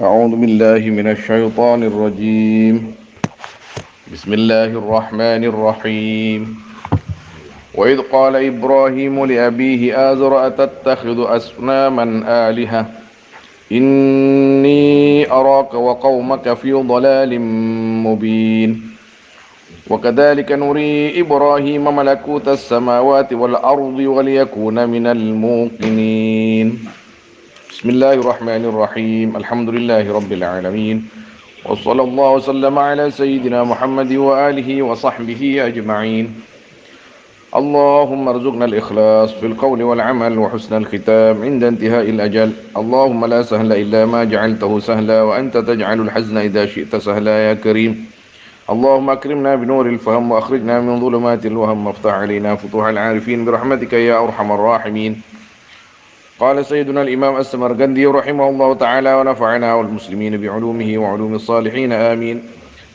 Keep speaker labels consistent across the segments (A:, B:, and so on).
A: أعوذ بالله من الشيطان الرجيم. بسم الله الرحمن الرحيم. وإذ قال إبراهيم لأبيه آزر أتتخذ أصناما آلهة إني أراك وقومك في ضلال مبين وكذلك نري إبراهيم ملكوت السماوات والأرض وليكون من الموقنين بسم الله الرحمن الرحيم الحمد لله رب العالمين وصلى الله وسلم على سيدنا محمد وآله وصحبه أجمعين اللهم ارزقنا الإخلاص في القول والعمل وحسن الختام عند انتهاء الأجل اللهم لا سهل إلا ما جعلته سهلا وأنت تجعل الحزن إذا شئت سهلا يا كريم اللهم أكرمنا بنور الفهم وأخرجنا من ظلمات الوهم وافتح علينا فتوح العارفين برحمتك يا أرحم الراحمين قال سيدنا الإمام السمرقندي رحمه الله تعالى ونفعنا والمسلمين بعلومه وعلوم الصالحين آمين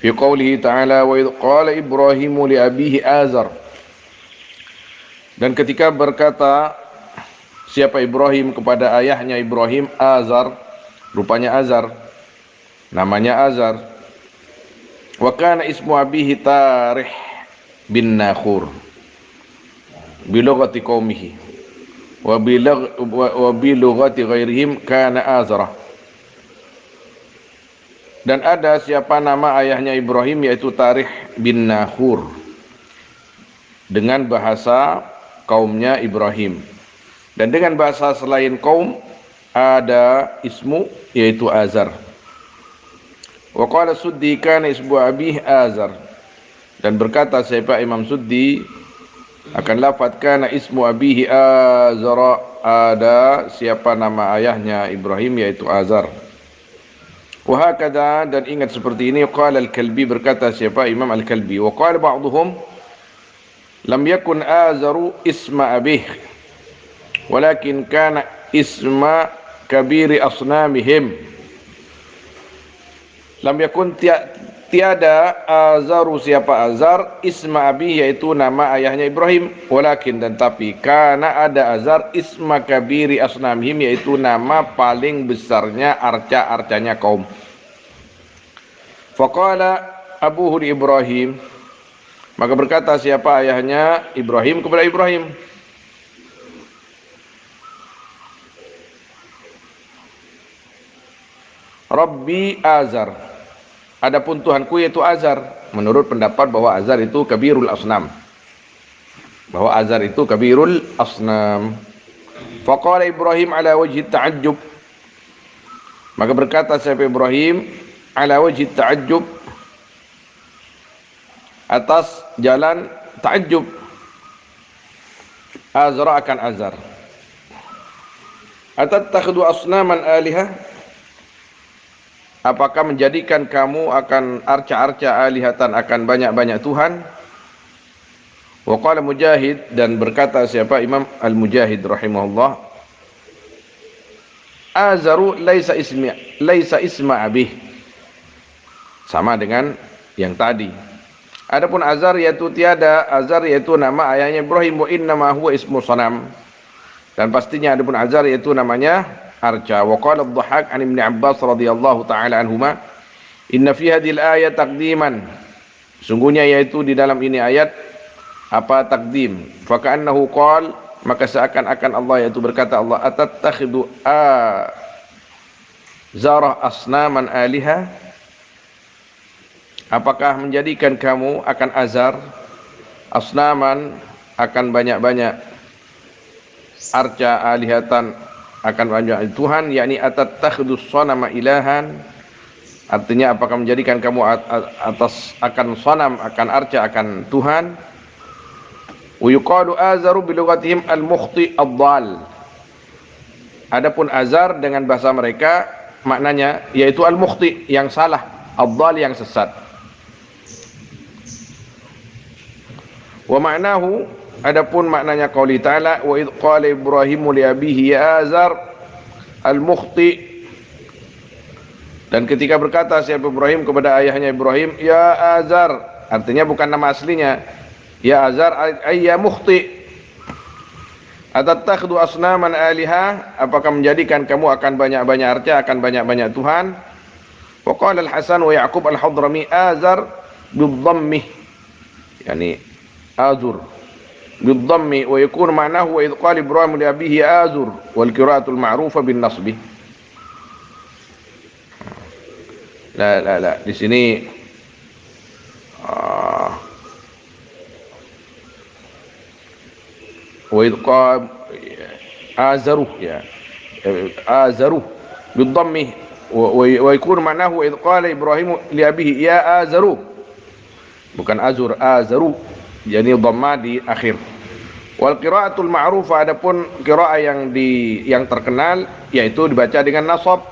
A: في قوله تعالى وإذ قال إبراهيم لأبيه آزر. Dan ketika berkata siapa Ibrahim kepada ayahnya Ibrahim Azar, rupanya Azar, namanya Azar. Wa kana ismu abihi Tarih bin Nakhur bi lughati qaumihi wa bi lughati ghairihim kana Azra. Dan ada siapa nama ayahnya Ibrahim yaitu Tarih bin Nakhur dengan bahasa kaumnya Ibrahim, dan dengan bahasa selain kaum ada ismu yaitu Azar. Wa qala Suddi kana ismu abih Azar, dan berkata siapa Imam Suddi akan lafaz kana ismu abihi Azara, ada siapa nama ayahnya Ibrahim yaitu Azar. Wa hakadha, dan ingat seperti ini qala Al-Kalbi, berkata siapa Imam Al-Kalbi, wa qala ba'dhum lam yakun Azaru isma abih walakin kana isma kabiri asnamihim. Lam yakun tiada Azaru siapa Azar isma abih yaitu nama ayahnya Ibrahim, walakin dan tapi kana ada Azar isma kabiri asnamihim yaitu nama paling besarnya arca-arcanya kaum. Faqala abuhu li Ibrahim, maka berkata siapa ayahnya Ibrahim kepada Ibrahim, Rabbi Azar, adapun Tuhanku yaitu Azar. Menurut pendapat bahwa Azar itu kabirul asnam, bahwa Azar itu kabirul asnam. Faqala Ibrahim ala wajhi ta'ajjub, maka berkata siapa Ibrahim ala wajhi ta'ajjub, atas jalan ta'ajjub, Azra akan Azar. Atattakhidhu asnaman alihah, apakah menjadikan kamu akan arca-arca alihatan, akan banyak-banyak Tuhan. Wa qala Mujahid, dan berkata siapa Imam Al-Mujahid rahimahullah, Azaru laisa isma abih, sama dengan yang tadi. Adapun Azar yaitu tiada Azar yaitu nama ayahnya Ibrahim, wa innama huwa ismu sanam, dan pastinya adapun Azar yaitu namanya arca. Wa qala ad-Dhahhak an Ibn Abbas radhiyallahu taala anhuma, inna fi hadhil ayat taqdiman, sungguhnya yaitu di dalam ini ayat apa takdim. Fa ka'annahu qala, maka seakan-akan Allah yaitu berkata Allah, atattakhidhu zarah asnaman aliha, apakah menjadikan kamu akan Azar asnaman, akan banyak-banyak arca alihatan, akan banyak Tuhan, yakni atattakhidus sanama ilahan, artinya apakah menjadikan kamu atas akan sanam, akan arca, akan Tuhan. Wa yuqalu Azaru bi lughatihim al-mukhti ad-dhal, adapun Azar dengan bahasa mereka maknanya yaitu al-mukhti yang salah, ad-dhal yang sesat. Wa ma'nahu, adapun maknanya qauli ta'ala wa idh qala Ibrahimu li abihi ya Azar al-mukhti, dan ketika berkata siapa Ibrahim kepada ayahnya Ibrahim ya Azar, artinya bukan nama aslinya ya Azar ay ya mukhti, atattakhidhu asnaman aliha, apakah menjadikan kamu akan banyak-banyak arca, akan banyak-banyak Tuhan. Wa qala Al-Hasan wa Ya'qub Al-Hadrami Azar bidhammih, yani Azur bidhammi, wa yakun ma'nahu wa idh qala Ibrahim li abihi Azur, wal qira'atul ma'rufa bin nasbi. La, di sini wa idh qala Azaruh, ya Azaruh bidhammi, wa yakun ma'nahu wa idh qala Ibrahim li abihi ya Azaru, bukan Azur, Azaru, jadi dhamma di akhir. Wal qiraatul ma'rufah, adapun qiraah yang terkenal yaitu dibaca dengan nasab,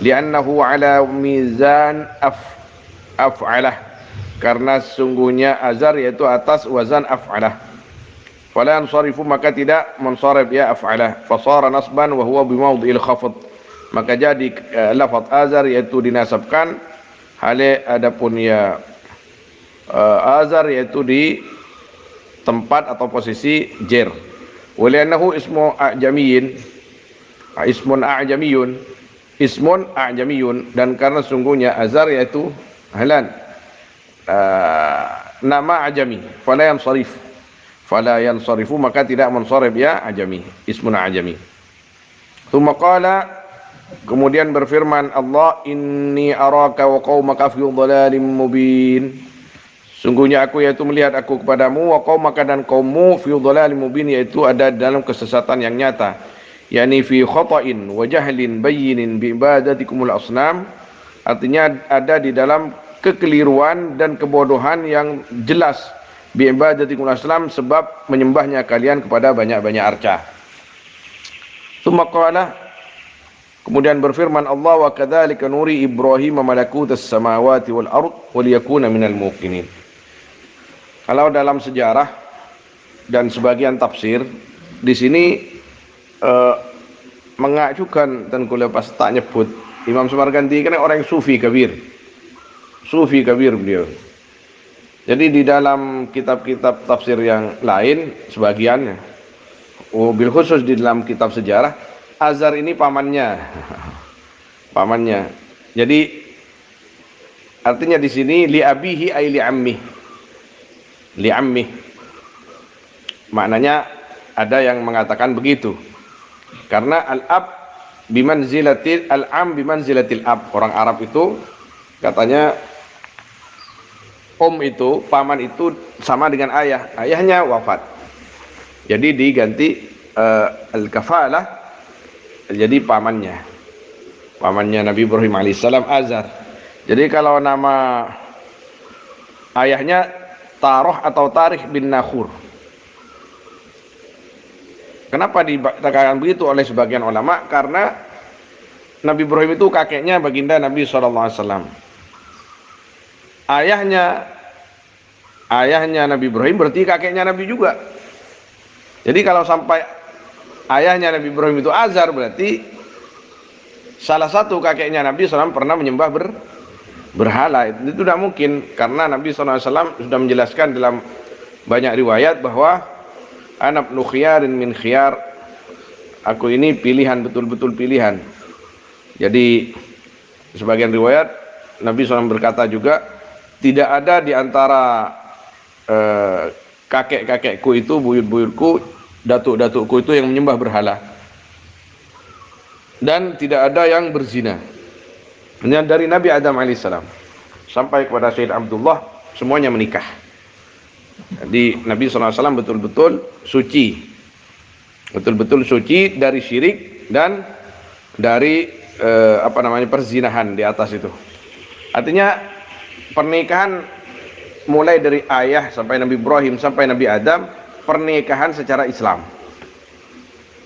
A: li'annahu ala mizan af'alah, karena sesungguhnya azar yaitu atas wazan af'alah. Fala yansarifu, maka tidak mansarif ya af'alah, fasara nasban wa huwa bimawdhi'il khafd, maka jadi lafaz azar yaitu dinasabkan, hale adapun ya azar yaitu di tempat atau posisi jer. Waliannahu ismu a'jamiyin, ismun a'jamiyun, dan karena sungguhnya azar yaitu halan nama ajami, fala yansarifu, maka tidak mansarif ya ajami, ismun a'jami. Tsumma qala, kemudian berfirman Allah, inni araka wa qaumaka fi dhalalin mubin, sungguhnya aku yaitu melihat aku kepadamu, wa qaumaka dan kaummu fi dhalalin mubin, yaitu ada dalam kesesatan yang nyata, yakni fi khata'in wa jahlin bayyinin bi ibadatikumul asnam, artinya ada di dalam kekeliruan dan kebodohan yang jelas, bi ibadatikumul asnam, sebab menyembahnya kalian kepada banyak-banyak arca. Tsumma qala, kemudian berfirman Allah, wa kadzalika nuri Ibrahim malakutas samawati wal ard wa liyakuna minal muqinin. Kalau dalam sejarah dan sebagian tafsir di sini mengajukan, dan kalau pas tak nyebut Imam Samarkandi kan orang yang sufi kabir beliau. Jadi di dalam kitab-kitab tafsir yang lain sebagiannya, bil khusus di dalam kitab sejarah, Azar ini pamannya. Jadi artinya di sini li abihi ay li ammi. Maknanya ada yang mengatakan begitu. Karena al-ab bimanzilatil al-am bimanzilatil ab. Orang Arab itu katanya itu, paman itu sama dengan ayah. Ayahnya wafat. Jadi diganti al-kafalah, jadi pamannya Nabi Ibrahim alaihissalam Azar. Jadi kalau nama ayahnya Taroh atau Tarikh bin Nakhur. Kenapa dikatakan begitu oleh sebagian ulama? Karena Nabi Ibrahim itu kakeknya baginda Nabi SAW. Ayahnya Nabi Ibrahim berarti kakeknya Nabi juga. Jadi kalau sampai ayahnya Nabi Ibrahim itu Azar, berarti salah satu kakeknya Nabi SAW pernah menyembah berhala. Itu tidak mungkin, karena Nabi SAW sudah menjelaskan dalam banyak riwayat bahwa anak ibnu khiyarin min khiyar, aku ini pilihan, betul-betul pilihan. Jadi sebagian riwayat Nabi SAW berkata juga, tidak ada di antara kakek-kakekku itu, buyut-buyutku, datuk-datukku itu yang menyembah berhala, dan tidak ada yang berzina. Hanya dari Nabi Adam alaihissalam sampai kepada Sayyid Abdullah semuanya menikah. Jadi Nabi SAW betul-betul suci, dari syirik dan dari perzinahan di atas itu. Artinya pernikahan mulai dari ayah sampai Nabi Ibrahim sampai Nabi Adam, pernikahan secara Islam.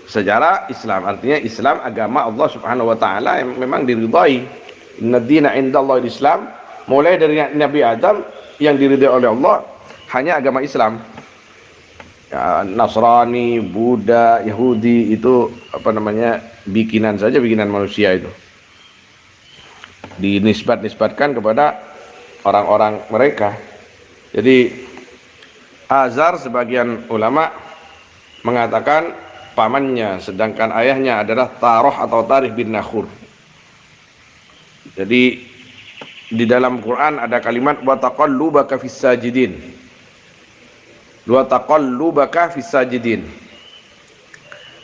A: Secara Islam artinya Islam agama Allah Subhanahu wa taala yang memang diridhai. Inna dina indallah Islam, mulai dari Nabi Adam yang diridhai oleh Allah hanya agama Islam. Ya, Nasrani, Buddha, Yahudi itu bikinan saja, bikinan manusia itu. Dinisbatkan kepada orang-orang mereka. Jadi Azar sebagian ulama mengatakan pamannya, sedangkan ayahnya adalah Taroh atau Tarikh bin Nakhur. Jadi di dalam Quran ada kalimat wa taqallubaka fis sajidin. Wa taqallubaka fis sajidin.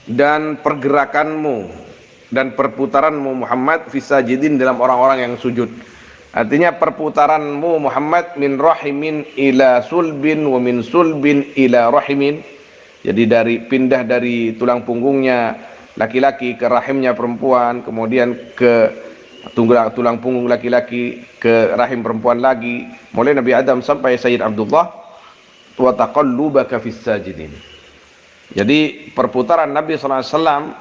A: Dan pergerakanmu dan perputaranmu Muhammad fis sajidin dalam orang-orang yang sujud. Artinya perputaranmu Muhammad min rahimin ila sulbin wa min sulbin ila rahimin. Jadi pindah dari tulang punggungnya laki-laki ke rahimnya perempuan, kemudian ke tulang punggung laki-laki ke rahim perempuan lagi, mulai Nabi Adam sampai Sayyid Abdullah, wa taqallubaka fis sajidin. Jadi perputaran Nabi SAW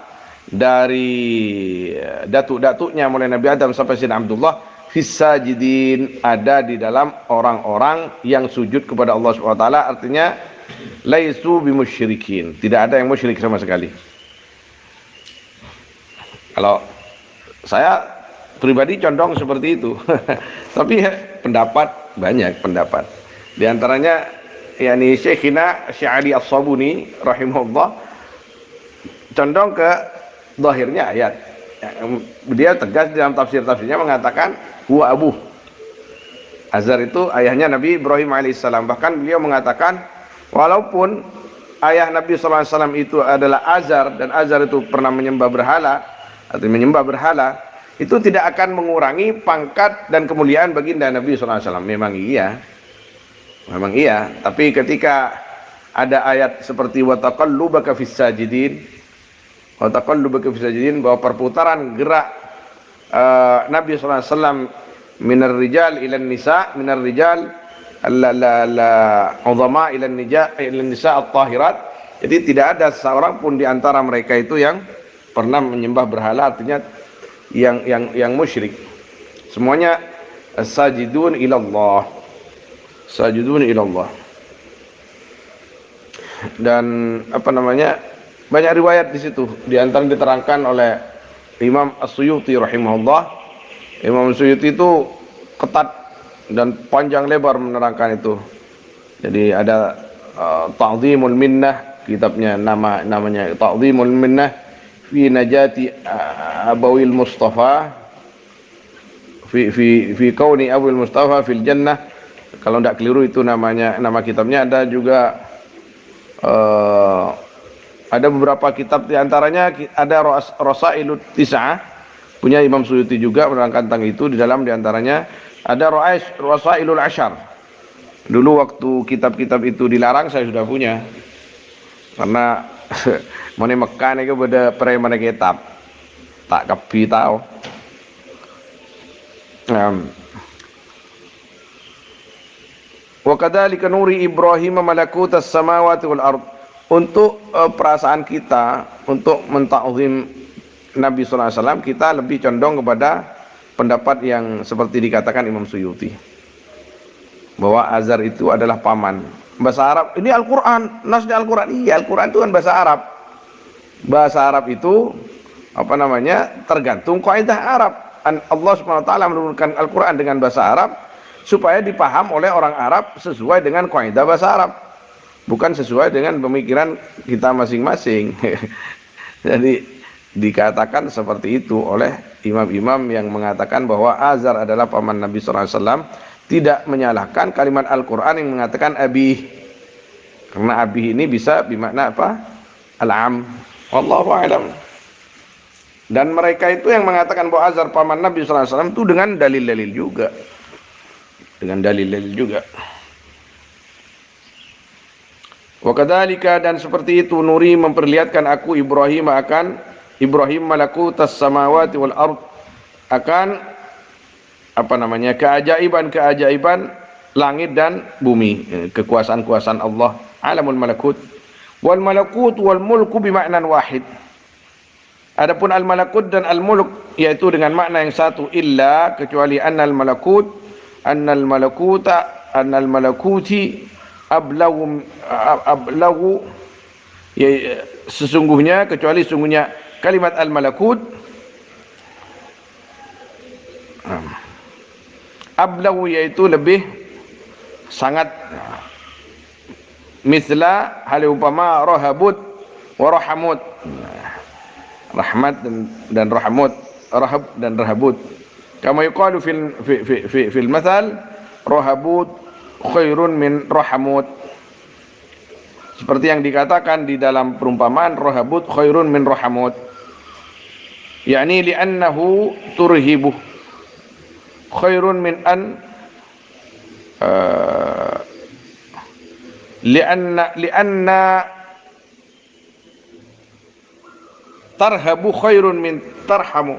A: dari datuk-datuknya mulai Nabi Adam sampai Sayyid Abdullah fis sajidin, ada di dalam orang-orang yang sujud kepada Allah SWT. Artinya laisu bimusyrikin, tidak ada yang musyrik sama sekali. Kalau saya pribadi condong seperti itu. Tapi pendapat banyak pendapat. Di antaranya yakni Syekhina Sy'ari As-Sabuni rahimahullah condong ke zahirnya ayat. Dia tegas dalam tafsir-tafsirnya mengatakan huwa abuh. Azar itu ayahnya Nabi Ibrahim alaihissalam. Bahkan beliau mengatakan walaupun ayah Nabi sallallahu alaihi wasallam itu adalah Azar, dan Azar itu pernah menyembah berhala atau menyembah berhala, itu tidak akan mengurangi pangkat dan kemuliaan baginda Nabi sallallahu alaihi wasallam. Memang iya, tapi ketika ada ayat seperti wa taqallubaka fis sajidin, wa taqallubaka fis sajidin, bahwa perputaran gerak Nabi sallallahu alaihi wasallam minar rijal ila nisa, minar rijal uzama ila nisa at-tahirat. Jadi tidak ada seorang pun di antara mereka itu yang pernah menyembah berhala, artinya yang musyrik. Semuanya sajidun ilallah, sajidun ilallah. Dan banyak riwayat di situ, di antara diterangkan oleh Imam As-Suyuti rahimahullah. Imam As-Suyuti itu ketat dan panjang lebar menerangkan itu. Jadi ada Ta'zimul Minnah, kitabnya namanya Ta'zimul Minnah fi najati abawil Mustafa fi kauni abawil Mustafa fil jannah. Kalau tidak keliru itu nama kitabnya. Ada juga ada beberapa kitab, di antaranya ada Rasailut Tis'ah punya Imam Suyuti juga menerangkan tentang itu. Di dalam di antaranya ada Rasailul Ashar. Dulu waktu kitab-kitab itu dilarang saya sudah punya, karena mana Mekah ni ke benda preman kitab tak kapi tahu. Wa kadzalika nuri Ibrahim malakutas samawati wal ard. Untuk perasaan kita untuk mentakzim Nabi sallallahu alaihi wasallam, kita lebih condong kepada pendapat yang seperti dikatakan Imam Suyuti, bahwa Azar itu adalah paman. Bahasa Arab ini Al-Quran, nasnya Al-Quran. Iya, Al-Quran itu kan bahasa Arab. Bahasa Arab itu tergantung kaidah Arab. Allah SWT menurunkan Al-Quran dengan bahasa Arab supaya dipaham oleh orang Arab sesuai dengan kaidah bahasa Arab, bukan sesuai dengan pemikiran kita masing-masing. Jadi dikatakan seperti itu oleh imam-imam yang mengatakan bahwa Azar adalah paman Nabi SAW. Tidak menyalahkan kalimat Al-Quran yang mengatakan abih, karena abih ini bisa bermakna apa? Al-am. Wallahu a'lam. Dan mereka itu yang mengatakan bahwa Azar paman Nabi SAW itu dengan dalil-dalil juga. Dengan dalil-dalil juga. Wa kadzalika, dan seperti itu nuri memperlihatkan aku Ibrahim malakutas samawati wal ard, akan keajaiban langit dan bumi, kekuasaan-kuasaan Allah, alamul malakut. Wal malakut wal mulku bimaknan wahid. Adapun al malakut dan al mulk yaitu dengan makna yang satu, illa kecuali annal malakuti ablagu, sesungguhnya kalimat al malakut ablagu, yaitu lebih sangat, misla hal upama rahabut wa rahamut, rahmat dan rahamut, rahab dan rahabut. Kama yuqalu fil mathal rahabut khairun min rahamut. Seperti yang dikatakan di dalam perumpamaan rahabut khairun min rahamut. Yani li'annahu turhibu khairun min an li'anna tarhabu khairun min tarhamu.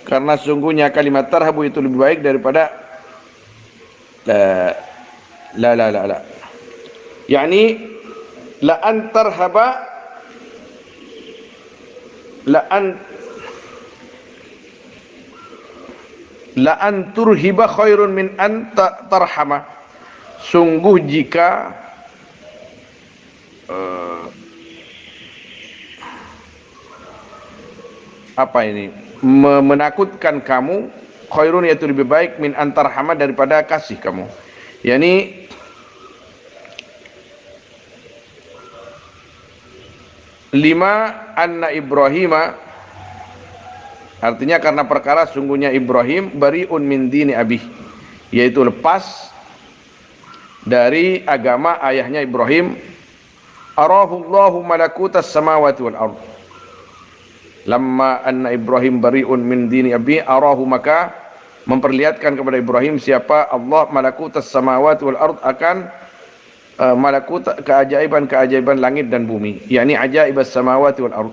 A: Karena sungguhnya kalimat tarhabu itu lebih baik daripada la. Yani la an tarhaba la an turhiba khairun min an tarhama. Sungguh jika apa ini menakutkan kamu, khairun yaitu lebih baik min antarhama daripada kasih kamu. Yani lima anna Ibrahima, artinya karena perkara sungguhnya Ibrahim bariun min dini abih, yaitu lepas dari agama ayahnya Ibrahim. Arahullahu malakutas samawati wal ardh. Lamma anna Ibrahim bariun min dini abi arahu, maka memperlihatkan kepada Ibrahim siapa Allah malakutas samawati wal ard, akan malakut keajaiban langit dan bumi, yakni ajaibas samawati wal ard.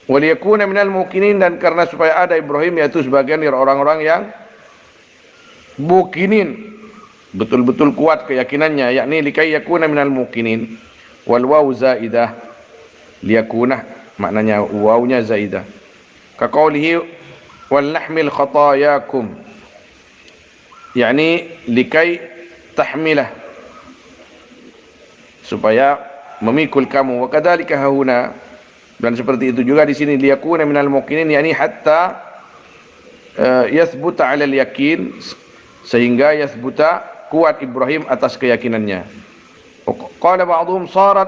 A: Waliyakuna minal mukinin, dan karena supaya ada Ibrahim yaitu sebagian dari orang-orang yang mukinin, betul-betul kuat keyakinannya, yakni likai yakuna minal mukinin. Wal waw zaidah liyakuna, maknanya wawnya zaidah. Ka qaulihi wal nahmil khatayakum, yakni likai tahmilah, supaya memikul kamu. Wa kadzalika hauna, dan seperti itu juga di sini liyakuna minal muqinin, yakni hatta yathbuta 'ala al-yakin, sehingga yathbuta kuat Ibrahim atas keyakinannya. Qala ba'dhum sarat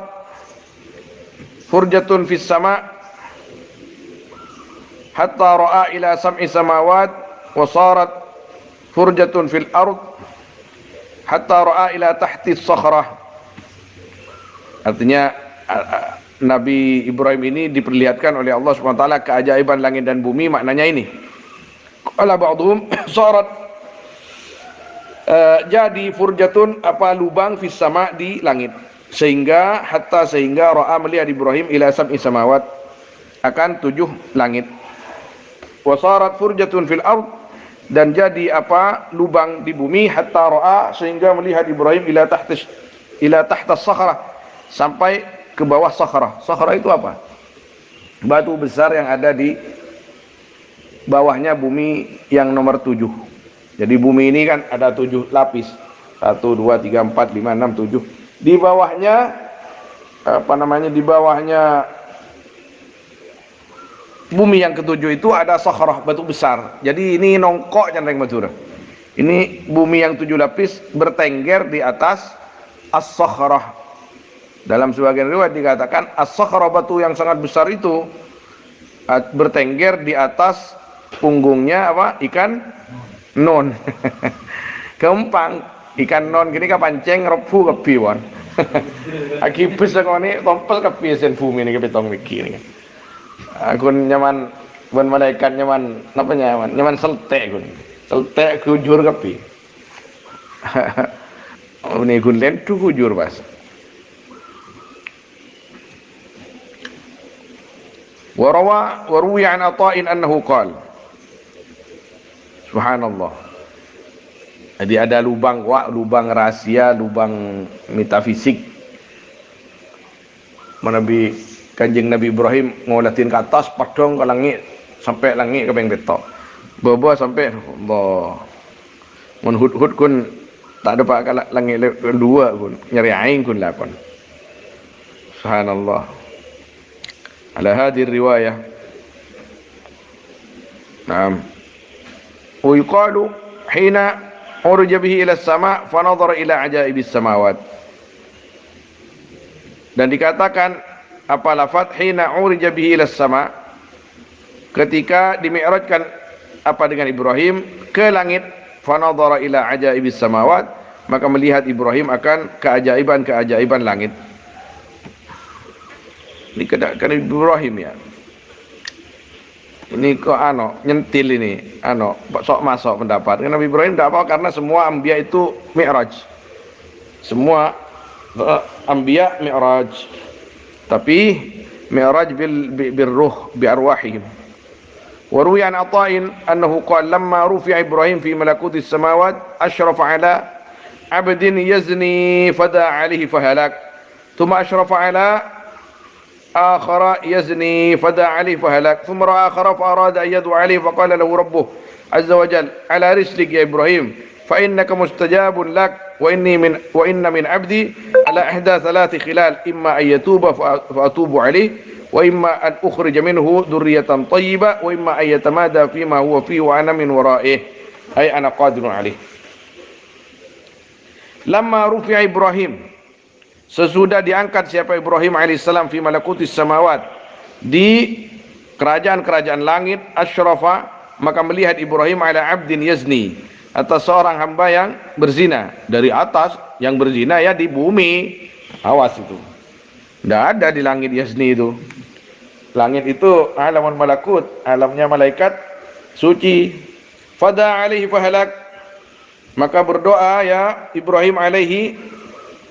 A: furjatun fis sama hatta ra'a ila sam'i samawat, wa sarat furjatun fil ard hatta ra'a ila tahti sakhrah. Artinya Nabi Ibrahim ini diperlihatkan oleh Allah SWT keajaiban langit dan bumi, maknanya ini. Qala ba'dhum sarat, jadi furjatun apa lubang fis sama di langit, sehingga ra'a melihat Ibrahim ila sab'i samawat, akan 7 langit. Wasarat furjatun fil ard, dan jadi apa lubang di bumi, hatta ra'a sehingga melihat Ibrahim ila tahta sakhrah, sampai ke bawah sakhrah. Sakhrah itu apa? Batu besar yang ada di bawahnya bumi yang nomor 7. Jadi bumi ini kan ada 7 lapis. 1, 2, 3, 4, 5, 6, 7. Di bawahnya di bawahnya bumi yang ke-7 itu ada sakhrah, batu besar. Jadi ini nongkok janreng Madura. Ini bumi yang 7 lapis bertengger di atas as-sakhrah. Dalam sebagian riwayat dikatakan as-sakhrah, batu yang sangat besar itu bertengger di atas punggungnya apa? Ikan non. Kempang ikan non gini kapanceng rebu kebi won. Akibus ngene tompel kebi sen bumi ini kepetong iki ini. Aku nyaman bon malaikat nyaman napa nyaman seltek kun. Seltek kujur kebi. Ini gun lentu kujur Mas. Waruwi an Ata'in annahu qala, subhanallah. Jadi ada lubang rahasia, lubang metafisik. Nabi Kanjeng Nabi Ibrahim ngolatin ke atas padong ke langit, sampai langit ke beng betok. Bawa sampai Allah. Mun hud kun tak ada pak langit kedua kun, nyari aing kun lakon. Subhanallah. Ala hadhihi riwayah. Naam. ويقال حين عرج به إلى السماء فنظر إلى عجائب السماوات. Dan dikatakan apa lafaz hina urija bihi ila sama, ketika dimi'rajkan apa dengan Ibrahim ke langit, fanadhara ila ajaibis samawat, maka melihat Ibrahim akan keajaiban-keajaiban langit. Ini kedakan Ibrahim ya. Ini kok nyentil ini sok masuk pendapat. Nabi Ibrahim tidak apa karena semua anbiya itu mi'raj. Semua anbiya mi'raj. Tapi mi'raj bil ruh bi arwahihim. Wa ruwiya an Ata'in annahu qala lamma rufi'a Ibrahim fi malakutis samawat ashrafa ala abdin yazni fada alaihi fahalak. Thumma ashrafa ala آخر يزني فدعا عليه فهلك ثم رأى آخر فأراد أن يدعو عليه فقال له ربه عز وجل على رسلك يا إبراهيم فإنك مستجاب لك وإن من عبدي على إحدى ثلاث خلال إما أن يتوب فأتوب عليه وإما أن أخرج منه ذرية طيبة وإما أن يتمادى فيما هو فيه وأنا من ورائه أي أنا قادر عليه. لما رفع إبراهيم, sesudah diangkat siapa Ibrahim alaihissalam fi malakutis samawat, di kerajaan-kerajaan langit, asyrafa, maka melihat Ibrahim ala abdin yazni, atas seorang hamba yang berzina. Dari atas yang berzina ya di bumi, awas itu, tidak ada di langit yazni itu. Langit itu alamun malakut, alamnya malaikat suci. Fada alaihi fahalak, maka berdoa ya Ibrahim alaihi,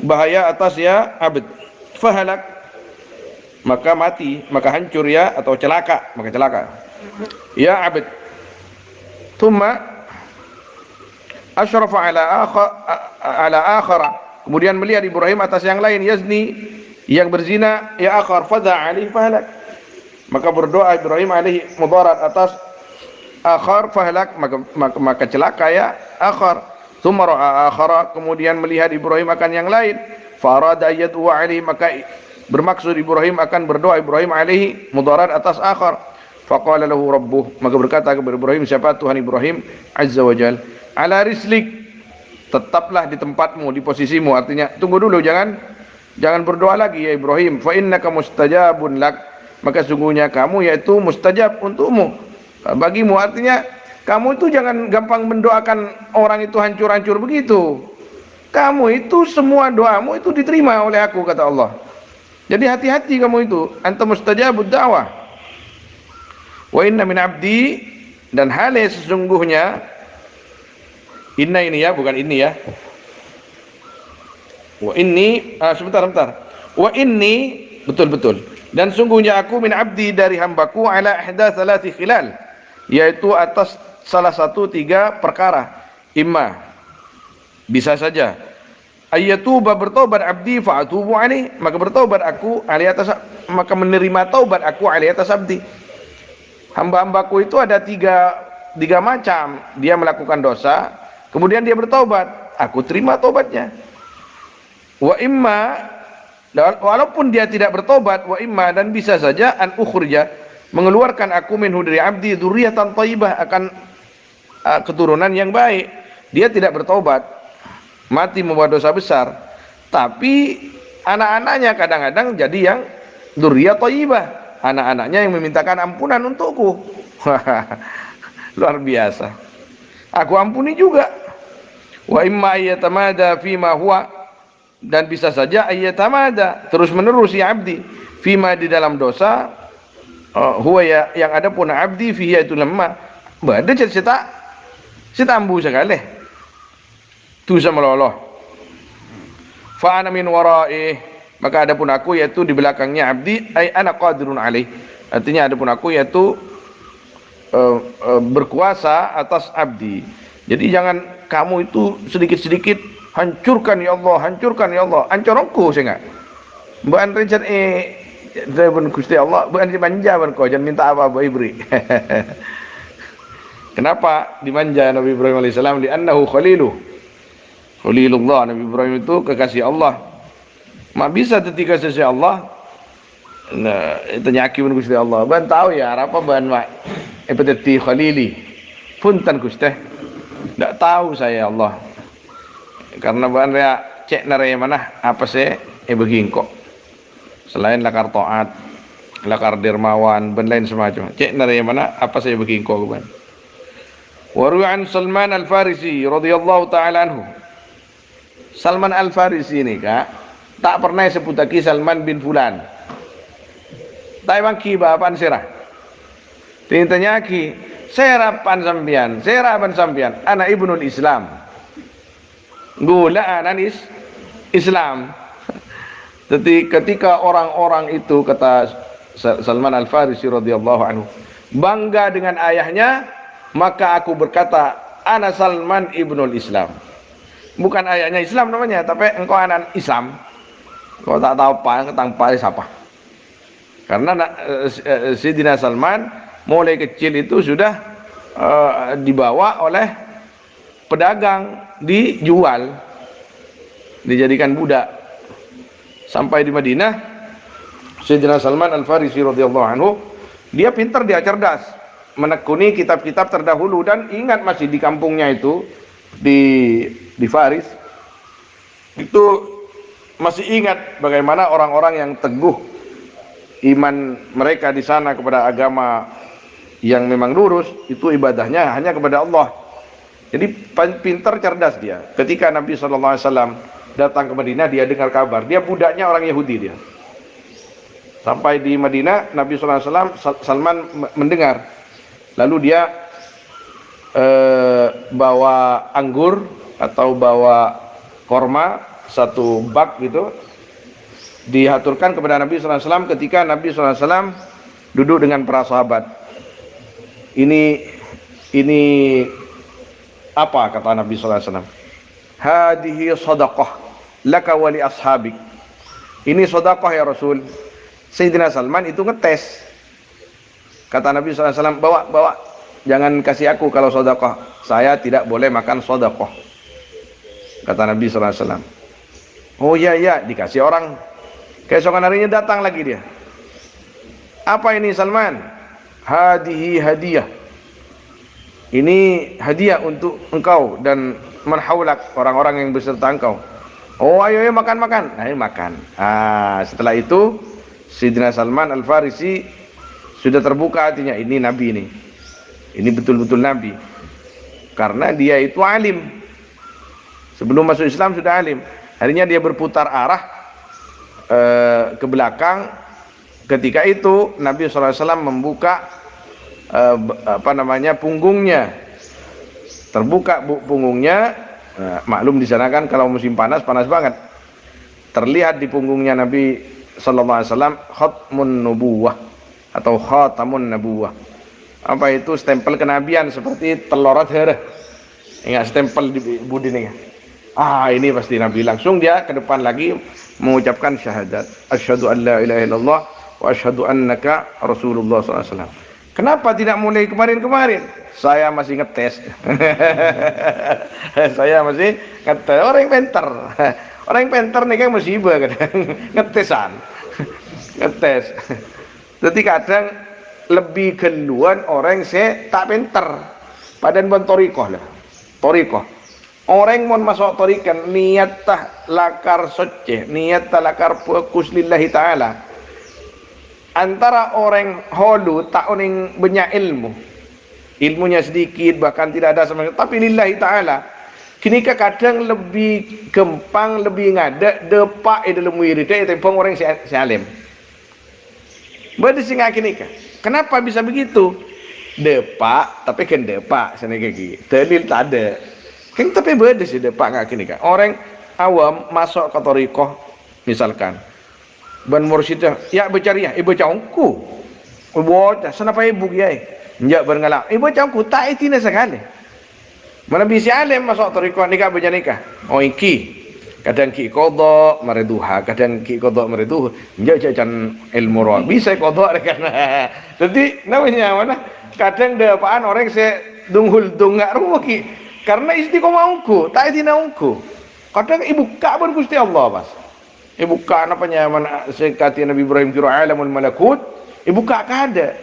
A: bahaya atas ya abd, fahalak, maka mati, maka hancur ya, atau celaka, maka celaka ya abd. Thumma asyrafa ala akhara, kemudian melihat Ibrahim atas yang lain, yazni, yang berzina, ya akhar, fadha alaihi fahalak, maka berdoa Ibrahim alaihi mudarat atas akhar, fahalak, maka celaka ya akhar. Tsumma ra'a akhara, kemudian melihat Ibrahim akan yang lain, farada yad'u alaihi, maka bermaksud Ibrahim akan berdoa Ibrahim alaihi mudarat atas akhar. Faqala lahu rabbuh, maka berkata kepada Ibrahim, siapa Tuhan Ibrahim azza wajal, ala rislik, tetaplah di tempatmu, di posisimu. Artinya tunggu dulu, jangan berdoa lagi ya Ibrahim, fa innaka mustajabun lak, maka sungguhnya kamu yaitu mustajab untukmu, bagimu. Artinya kamu itu jangan gampang mendoakan orang itu hancur-hancur begitu. Kamu itu semua doamu itu diterima oleh aku, kata Allah. Jadi hati-hati kamu itu, anta mustajabud da'wah. Wa inna min abdi, dan hale sesungguhnya, inna ini ya, bukan ini ya. Wa inni, sebentar. Wa inni, betul. Dan sungguhnya aku min abdi, dari hambaku, ala ihda salati khilal, yaitu atas salah satu 3 perkara. Imma, bisa saja, ayyatuba, bertobat abdi, fa'atubu alaih, maka bertobat aku alih atas, maka menerima taubat aku alih atas abdi. Hamba-hambaku itu ada tiga macam. Dia melakukan dosa, kemudian dia bertobat, aku terima taubatnya. Wa imma, walaupun dia tidak bertobat, wa imma, dan bisa saja, an ukhrija, mengeluarkan aku minhu dari abdi dzurriyyatan thayyibah, akan keturunan yang baik. Dia tidak bertobat, mati membuat dosa besar, tapi anak-anaknya kadang-kadang jadi yang dzurriyyah thayyibah, anak-anaknya yang memintakan ampunan untukku. Luar biasa, aku ampuni juga. Wa imma ayatamada fima huwa, dan bisa saja ayatamada, terus menerus ya abdi, fima, di dalam dosa, huwa ya, yang ada pun abdi fihi, itu lemah, bada kita ambu sekali tu sama Allah. Fa ana min waraih, maka adapun aku yaitu di belakangnya abdi, ai ana qadirun alaih, artinya adapun aku yaitu berkuasa atas abdi. Jadi jangan kamu itu sedikit-sedikit hancurkan ya Allah, ancorongku saya enggak. Bukan Richard Driven Gusti Allah, bukan dimanja kau, jangan minta apa-apa ibri. Kenapa dimanja Nabi Ibrahim alaihissalam? Li'annahu khalilullah, Nabi Ibrahim itu kekasih Allah. Mak bisa ketika sesuai Allah, nah itu nyaki pun Gusti Allah. Ban tahu ya apa ban mak epeteti khalili punten Gusti, tidak tahu saya Allah, karena ban rea cek nare mana apa saya begingko, selain lakar taat, lakar dermawan, dan lain semacam. Cek nare mana apa saya begingko ban. Wa ruwiya an Salman Al-Farisi radhiyallahu taala anhu. Salman Al-Farisi ini kak tak pernah sebut lagi Salman bin Fulan. Taiwan ki bapan sirah. Tintanya ki serapan sampian, anak ibnul Islam. Gula ananis Islam. Jadi ketika orang-orang itu kata Salman Al-Farisi radhiyallahu anhu bangga dengan ayahnya, maka aku berkata ana Salman ibnul Islam. Bukan ayahnya Islam namanya, tapi engkau anak Islam. Kau tak tahu apa tentang siapa. Karena Sayyidina Salman mulai kecil itu sudah dibawa oleh pedagang, dijual, dijadikan budak. Sampai di Madinah, Sayyidina Salman Al-Farisi radhiyallahu anhu, dia pintar, dia cerdas, menekuni kitab-kitab terdahulu. Dan ingat masih di kampungnya itu di Faris itu masih ingat bagaimana orang-orang yang teguh iman mereka di sana kepada agama yang memang lurus, itu ibadahnya hanya kepada Allah. Jadi pintar, cerdas dia. Ketika Nabi SAW datang ke Madinah, dia dengar kabar, dia budaknya orang Yahudi dia. Sampai di Madinah, Nabi SAW, Salman mendengar. Lalu dia bawa anggur atau bawa korma, satu bak gitu, dihaturkan kepada Nabi SAW ketika Nabi SAW duduk dengan para sahabat. Ini apa kata Nabi SAW? Hadihi sadaqah laka wali ashabik. Ini sadaqah ya Rasul. Sayyidina Salman itu ngetes. Kata Nabi SAW, bawa, jangan kasih aku kalau sadaqah. Saya tidak boleh makan sadaqah. Kata Nabi SAW. Oh ya, dikasih orang. Keesokan harinya datang lagi dia. Apa ini Salman? Hadihi hadiah. Ini hadiah untuk engkau dan man haulak, orang-orang yang beserta engkau. Oh ayo makan. Ayo makan. Setelah itu Sayyidina Salman Al-Farisi sudah terbuka hatinya. Ini Nabi ini. Ini betul-betul Nabi. Karena dia itu alim. Sebelum masuk Islam sudah alim. Akhirnya dia berputar arah ke belakang. Ketika itu Nabi SAW membuka punggungnya, terbuka punggungnya. Maklum di sana kan kalau musim panas banget. Terlihat di punggungnya Nabi SAW khatmun nubuwah atau khatamun nubuwah. Apa itu? Stempel kenabian seperti telorat hereh. Ingat stempel di budi nih. Ini pasti Nabi. Langsung dia ke depan lagi mengucapkan syahadat, asyhadu an la ilaha illallah wa asyhadu annaka Rasulullah SAW. Kenapa tidak mulai kemarin? Saya masih ngetes. Saya masih ngetes. Orang yang pintar nih kan musibah kadang ngetesan. Ngetes. Jadi kadang lebih keluan orang saya tak pintar. Padahal pun torikoh. Orang mau masuk torikan niat tah lakar soceh, niat tah lakar fokus lillahi ta'ala. Antara orang holu tak orang banyak ilmunya sedikit, bahkan tidak ada sama sekali, tapi lillahi ta'ala. Kini kadang lebih gempang, lebih ngada depak dalam wiridnya tempong orang si alim. Berarti sing kini kenapa bisa begitu? Depak, tapi kan depak sana gigi. Dalil tak ada. Kan tapi beda sih depak nggak gini kan. Orang awam masuk ke torikoh misalkan. Ban mursyidnya, ya bercariah, ibu cangku. Bocah, kenapa ibu kiai? Enjak berngalah. Ibu cangku tak itina sekali. Mana bisa alim masuk torikoh nikah berjanikah. Oh iki. Kadang ki kodok mereduha, kadang ki kodok mereduh. Enjak jajan ilmu roh. Bisa kodok kan. Jadi namanya mana? Kadang dapaan orang saya dunghul dungak rumah ki. Karena istiqomah ungku, tak itina ungku. Kadang ibu Ka'bah Gusti Allah pas. Ibu Ka' apanya mana sekati Nabi Ibrahim kira alamul malakut. Ibu Ka' ada.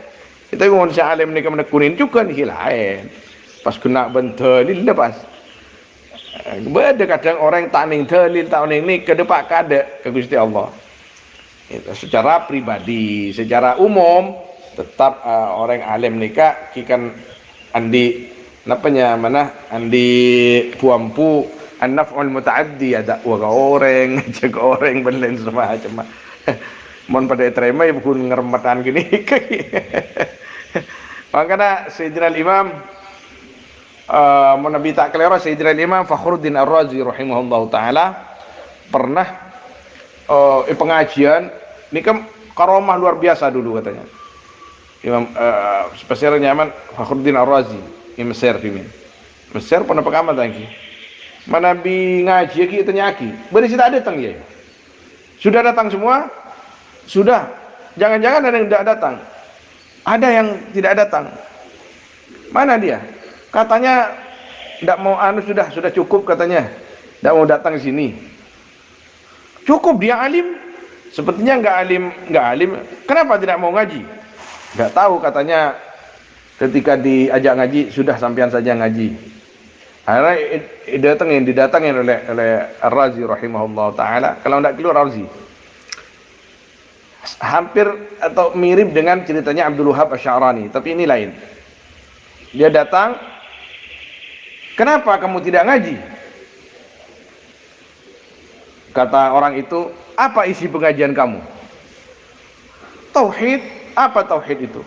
A: Kita ngomong si alim ni kan menekunin juga ni lain. Pas kena bentelil lepas. Beda kadang orang tak ning dalil tak ning ni ke depan kada ke Gusti Allah. Itu secara pribadi, secara umum tetap orang alim nikah kikan andi Napanya mana andi puampu an-naf'ul muta'addi ada waga orang jaga orang belen semacam mon pada terima ya bukan ngerematan gini makanya Sayyidina Imam Nabi tak kelero Sayyidina Imam Fakhruddin Ar-Razi rahimahullah taala pernah pengajian ini kan karomah luar biasa dulu katanya Imam spesial nyaman Fakhruddin Ar-Razi di Mesir ini. Mesir pernah pengamat lagi. Mana bi ngaji kita nyaki. Berisi tak datang ya. Sudah datang semua? Sudah. Jangan-jangan ada yang tidak datang. Ada yang tidak datang. Mana dia? Katanya tidak mau sudah cukup katanya. Tidak mau datang ke sini. Cukup dia alim. Sepertinya enggak alim. Kenapa tidak mau ngaji? Enggak tahu katanya. Ketika diajak ngaji sudah sampean saja ngaji. Akhirnya didatangin oleh Ar-Razi rahimahullah taala. Kalau tidak keluar Ar-Razi. Hampir atau mirip dengan ceritanya Abdul Wahab Asy-Sya'rani, tapi ini lain. Dia datang, "Kenapa kamu tidak ngaji?" Kata orang itu, "Apa isi pengajian kamu?" Tauhid. Apa tauhid itu?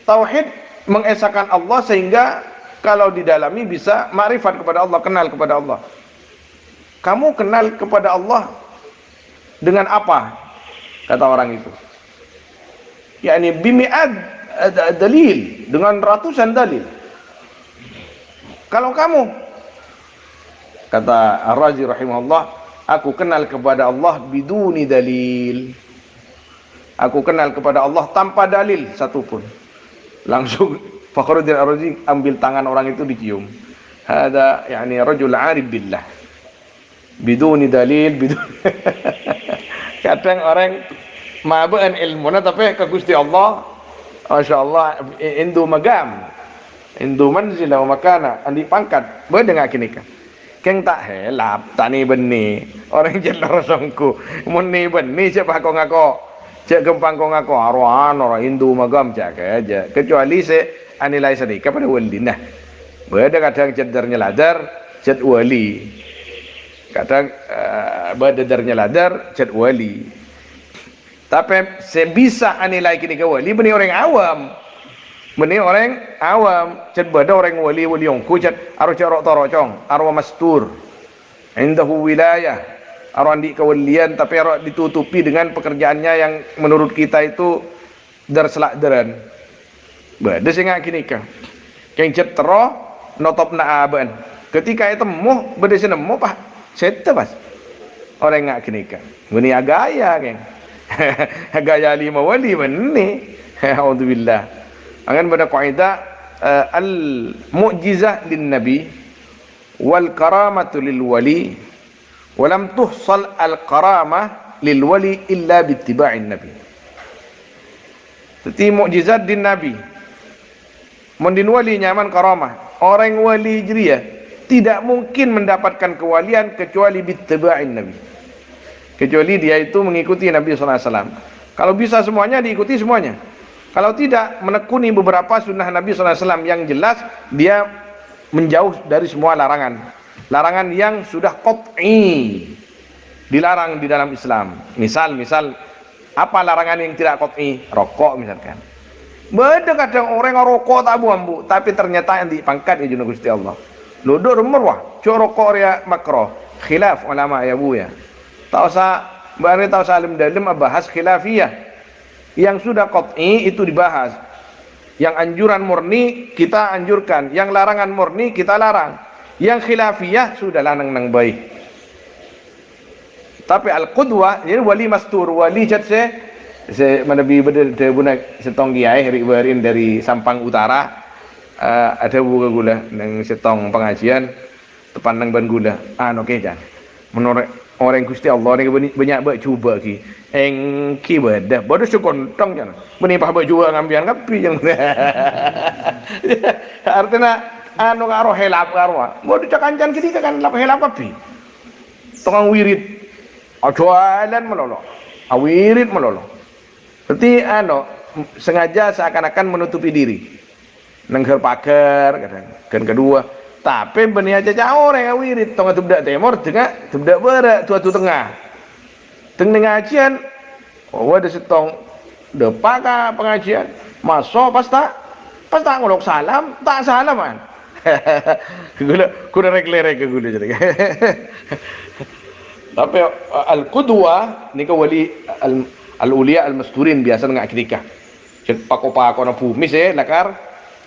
A: Tauhid mengesahkan Allah sehingga kalau didalami bisa makrifat kepada Allah, kenal kepada Allah. Kamu kenal kepada Allah dengan apa? Kata orang itu. yakni bimi'ad dalil, dengan ratusan dalil. Kalau kamu, kata Ar-Razi rahimahullah, aku kenal kepada Allah biduni dalil. Aku kenal kepada Allah tanpa dalil satupun. Langsung Fakhruddin Ar-Razi ambil tangan orang itu dicium. Hada yani rajul arif billah. Biduni dalil, biduni kadang orang mabaan ilmuna tapi ke Gusti Allah, masyaallah, indu magam, indu manzila wa makana, andi pangkat, bedeng akinika. Keng tak helap, tani beni, orang jelar songku, muni beni siapa kau ngako, cek gempang kau ngako, arwan orang indu magam cak aja, kecuali se anilai sedikit pada wali. Nah, bedeng kadang cedarnya ladar, ced wali. Kadang berdedarnya ladar ced wali. Tapi sebisa anilai kini ke wali benih orang awam. Benih orang awam ced beda orang wali yang ku ced aru cerok torocong, aru mastur. Indahu wilayah, aru andi kewalian tapi aru ditutupi dengan pekerjaannya yang menurut kita itu derselak-deran. Beda sing kini ke. Keng ced tero notop na aban. Ketika itu muh beda senemu pak. Sete pas orang ngak kenika meni agaya kan gaya lima wali meni alhamdulillah angan pada kaidah al mu'jizah lin nabi wal karamatu lil wali walam tuhsal al karamah lil wali illa bittiba'in nabi. Jadi mukjizat din nabi mundin wali nyaman karamah orang wali jeriya tidak mungkin mendapatkan kewalian kecuali bittiba'in Nabi. Kecuali dia itu mengikuti Nabi SAW. Kalau bisa semuanya diikuti semuanya. Kalau tidak menekuni beberapa sunnah Nabi SAW yang jelas, dia menjauh dari semua larangan. Larangan yang sudah qat'i, dilarang di dalam Islam. Misal apa larangan yang tidak qat'i? Rokok misalkan. Beda kadang orang rokok tak buambu, tapi ternyata yang dipangkat ya junub Gusti Allah. Ludur merwah, corok Korea makro, khilaf ulama ya bu ya. Tahu salim dalam bahas khilafiyah. Yang sudah qat'i itu dibahas. Yang anjuran murni kita anjurkan, yang larangan murni kita larang. Yang khilafiyah sudah lanang nang baik. Tapi al-qudwah, ini wali mastur, wali jat se manabi bedel de bunak setong kiai ribarin dari Sampang Utara. Ada buka gula nang setong pengajian tepan nang ban gula oke jan menurut orang Gusti Allah ni banyak buat cuba ki engki badah bodoh sekontong jan menipah baju ngambian kapi jan artinya karo helap karo bodoh cakancan kini kan lap helap kapi tong wirid ajualan melolo wirid melolo berarti sengaja seakan-akan menutupi diri. nengker pagar kadang kan kedua tapi benih aja jauh orang wirid tengah tubdak timur tengah tubdak barat tuatu tengah ngajian oh ada setong depan pengajian masuk pas tak ngolok salam tak salaman gula rek-lerek ke gula jadi tapi al-qudwa ni ka wali al-ulia al-masturin biasa ngak ketika pako-pako na pumis lakar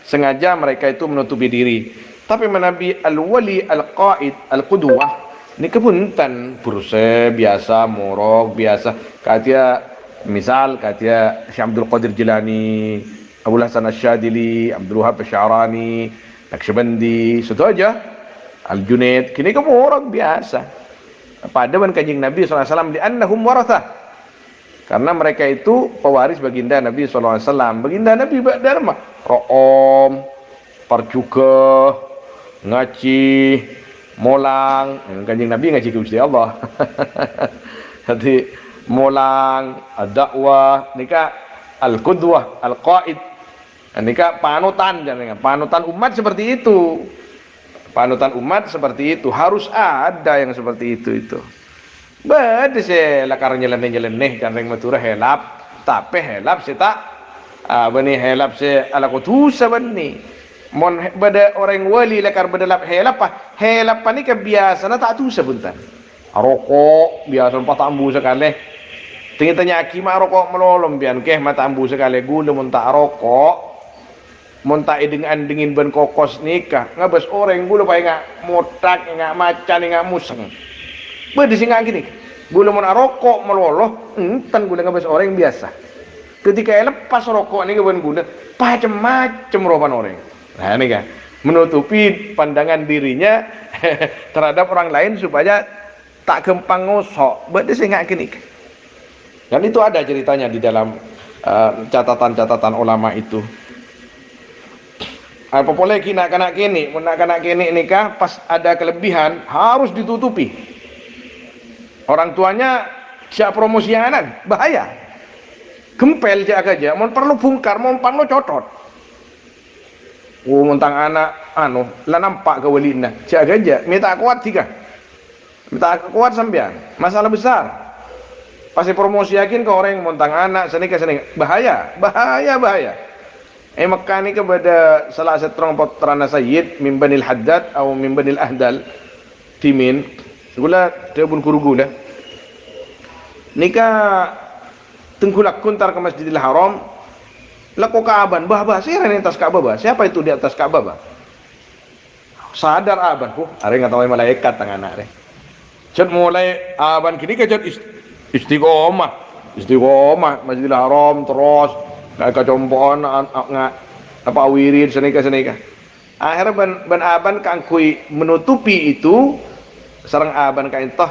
A: sengaja mereka itu menutupi diri tapi menabi al-wali al-qaid al-qudwa ni kepuntan bursa biasa morok biasa katia misal katia Syekh Abdul Qadir Jilani Abdul Hasan Asy-Syadili Abdul Wahab Asy-Syarani Naqsyabandi itu aja Al-Junaid kini kamu orang biasa pada kanjeng Nabi SAW li'annahum warathah karena mereka itu pewaris baginda Nabi SAW baginda Nabi dharma ro'om parjuga ngaji molang kanjeng Nabi ngaji ke Gusti Allah jadi molang dakwah nikah al-qudwah al-qaid nikah panutan panutan umat seperti itu panutan umat seperti itu harus ada yang seperti itu beda sih lakar nyeleneh kan reng matura helap tapi helap sih tak bani helap sih ala kutusa bani mon beda orang wali lakar beda lap helap ni kebiasa na tak tusa buntan rokok biasa empat ambu sekali tinggi tanya akima rokok melolom bian keh mata ambu sekali gula mun tak rokok monta dengan dingin ban kokos nikah ngabas orang gula pay nga motak nga macan nga museng beda sih nga gini gula mon rokok meloloh entan gula ngabas orang biasa ketika lepas rokok ini ban gula macam-macam roban orang nah ini kan menutupi pandangan dirinya terhadap orang lain supaya tak gampang ngosok beda sih nga gini dan itu ada ceritanya di dalam catatan-catatan ulama itu. Apa boleh nak kini nikah pas ada kelebihan harus ditutupi. Orang tuanya siap promosianan bahaya. Gempel jak aja, mau perlu bungkar, mau perlu cotot. Mentang anak lah nampak ke walina. Jak aja, minta kuat tiga. Minta kuat sampean. Masalah besar. Pasti promosi yakin ke orang mentang anak senika bahaya. Mekah ni kepada salah seorang putrana Sayyid min Banil Haddad atau min Banil Ahdal Timin segala dia pun kurugula nikah tengkulak kuntar ke Masjidil Haram lako Ka'ban bah siapa yang atas Ka'bah bah siapa itu di atas Ka'bah bah sadar aban ada yang tahu malaikat tangan anak cat mulai aban kini kecat istiqomah Masjidil Haram terus kacompoan apa wirid senika akhirnya ban aban kangkui menutupi itu sarang aban kain toh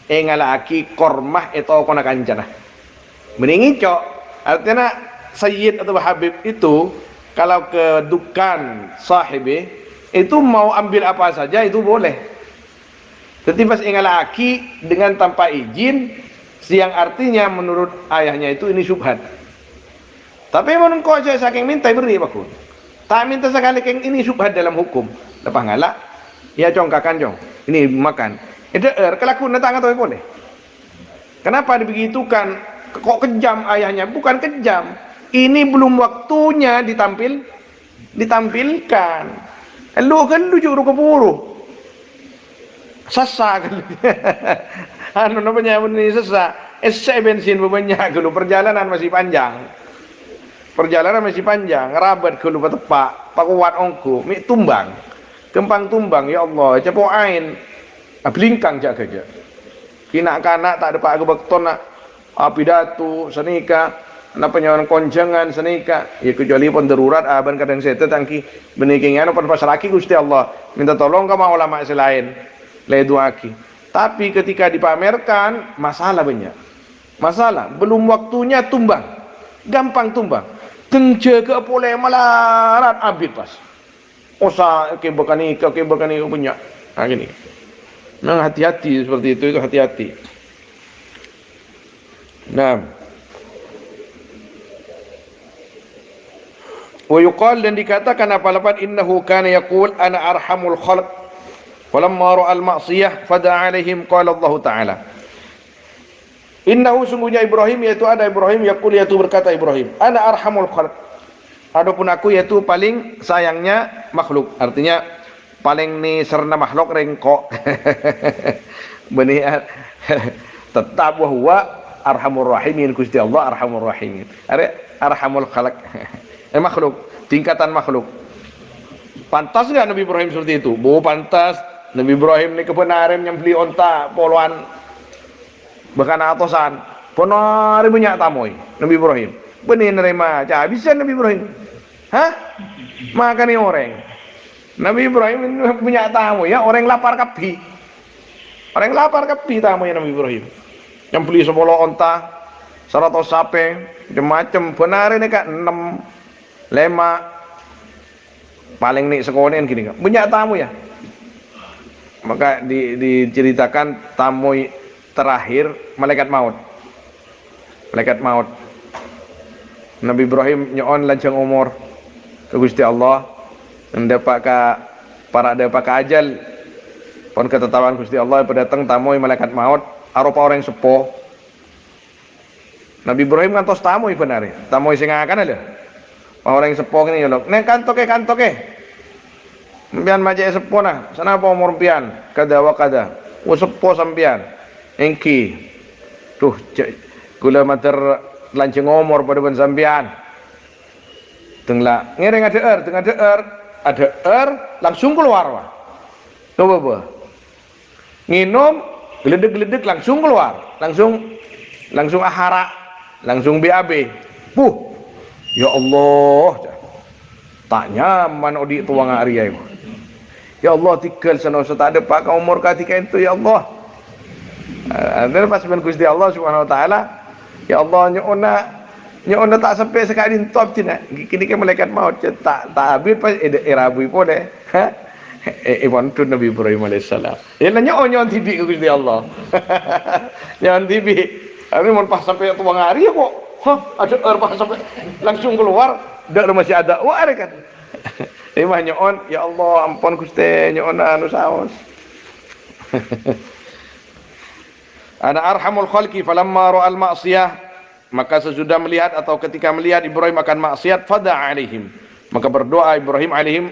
A: ngalaki kormah itu kona kancana mendingi cok artinya Sayyid atau Habib itu kalau ke dukan sahibi itu mau ambil apa saja itu boleh tetapi pas ngalaki dengan tanpa izin yang artinya menurut ayahnya itu ini syubhat. Tapi mau kau aja saking minta beri bakun. Tak minta sekali keng ini syubhat dalam hukum. Lepas ngalak, ya congkakan jong. Ini makan. Itu kelakuan datang atau boleh. Kenapa dibegitukan? Kok kejam ayahnya? Bukan kejam. Ini belum waktunya ditampilkan. Lu kan lucu keburu. Sasa kan. Namanya ini sesa. Bensin banyak dulu perjalanan masih panjang. Ngerabat ke lupa tepak pakuat ongku mi tumbang kempang tumbang ya Allah cepo ain blingkang jak aja kina kanak tak ada pak gebekton nak pidato senika na penyawan konjangan senika ya kecuali pun darurat aban kadang saya tangki beniking anu pun pasraki Gusti Allah minta tolong ke ulama selain leduaki tapi ketika dipamerkan masalah banyak belum waktunya tumbang gampang tumbang tengce ke boleh malarat abid pas osa ke bekani punya nah gini memang hati-hati seperti itu hati-hati nah Wa yuqal, dan dikatakan apa lapan, innahu kana yaqul ana arhamul khalq falamma ra'al ma'siyah fada'a alaihim, qala Allah Ta'ala. Innahu, sungguhnya Ibrahim, yaitu ada Ibrahim, yaqul, yaitu berkata Ibrahim, ana arhamul khalq, adapun aku yaitu paling sayangnya makhluk, artinya paling ni serna makhluk rengkok. Benih tetap bahwa arhamur rahimin, Gusti Allah arhamur rahimin, are arhamul khalq. Makhluk, tingkatan makhluk. Pantas enggak Nabi Ibrahim seperti itu? Bu, pantas. Nabi Ibrahim ni kebenaran yang beli onta poluan bahkan atosan ponari banyak tamoy Nabi Ibrahim benih nerima cah bisa Nabi Ibrahim, hah, makan ni orang Nabi Ibrahim punya tamu ya, orang lapar kapi tamu ya Nabi Ibrahim yang beli 10 onta 100 sape macam-macam benar ini kak 6 lema paling nih sekonen gini kak banyak tamu ya. Maka diceritakan tamu terakhir malaikat maut. Nabi Ibrahim nyon lancang umur ke Gusti Allah, mendapat ka ajal pon ketetapan Gusti Allah datang tamu malaikat maut arupa orang sepo. Nabi Ibrahim ngantos tamu benar, tamu sing akan ada orang sepo ini ya lho, nek kantoke sampean majek sepo nah, sana apa umur pian kada wa kada, wo sepo sampean engki tuh gula mater lanceng umur pada ben sampean tengla ngereng ada langsung keluar wah coba nginum geledek langsung keluar langsung ahara langsung BAB ya Allah tak nyaman odi tuang ariai. Ya Allah tinggal sana tak ada pak umur ketika itu ya Allah. Dan pas ben Gusti Allah Subhanahu wa taala, ya Allah nyona tak sampai sekali top cina. Kini ke malaikat maut tak habis pas erabu pole. Ha? Iwan tu Nabi Ibrahim alaihissalam. Ya nyon tibi ke Gusti Allah. Nyon tibi. Tapi mau pas sampai tuang hari kok. Ada pas sampai langsung keluar, dak masih ada wah kan. Imah nyon, ya Allah ampun Gusti nyon anu saos. Ana arhamul khalqi falamma ra'al ma'siyah, maka sesudah melihat atau ketika melihat Ibrahim akan maksiat fada'a alaihim, maka berdoa Ibrahim alaihim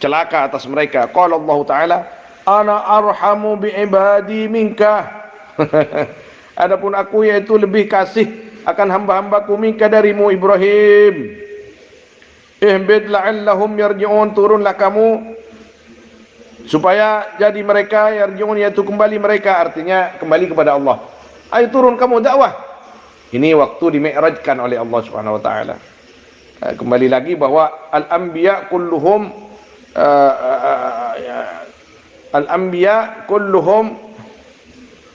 A: celaka atas mereka. Qala Allah Ta'ala ana arhamu bi ibadi minka. Adapun aku yaitu lebih kasih akan hamba-hambaku minka darimu Ibrahim. Ihbid la'allahum yarji'un, turunlah kamu supaya jadi mereka yarji'un, yaitu kembali mereka, artinya kembali kepada Allah. Ayo turun kamu dakwah. Ini waktu dimi'rajkan oleh Allah Subhanahu wa taala. Kembali lagi bahwa al-anbiya kulluhum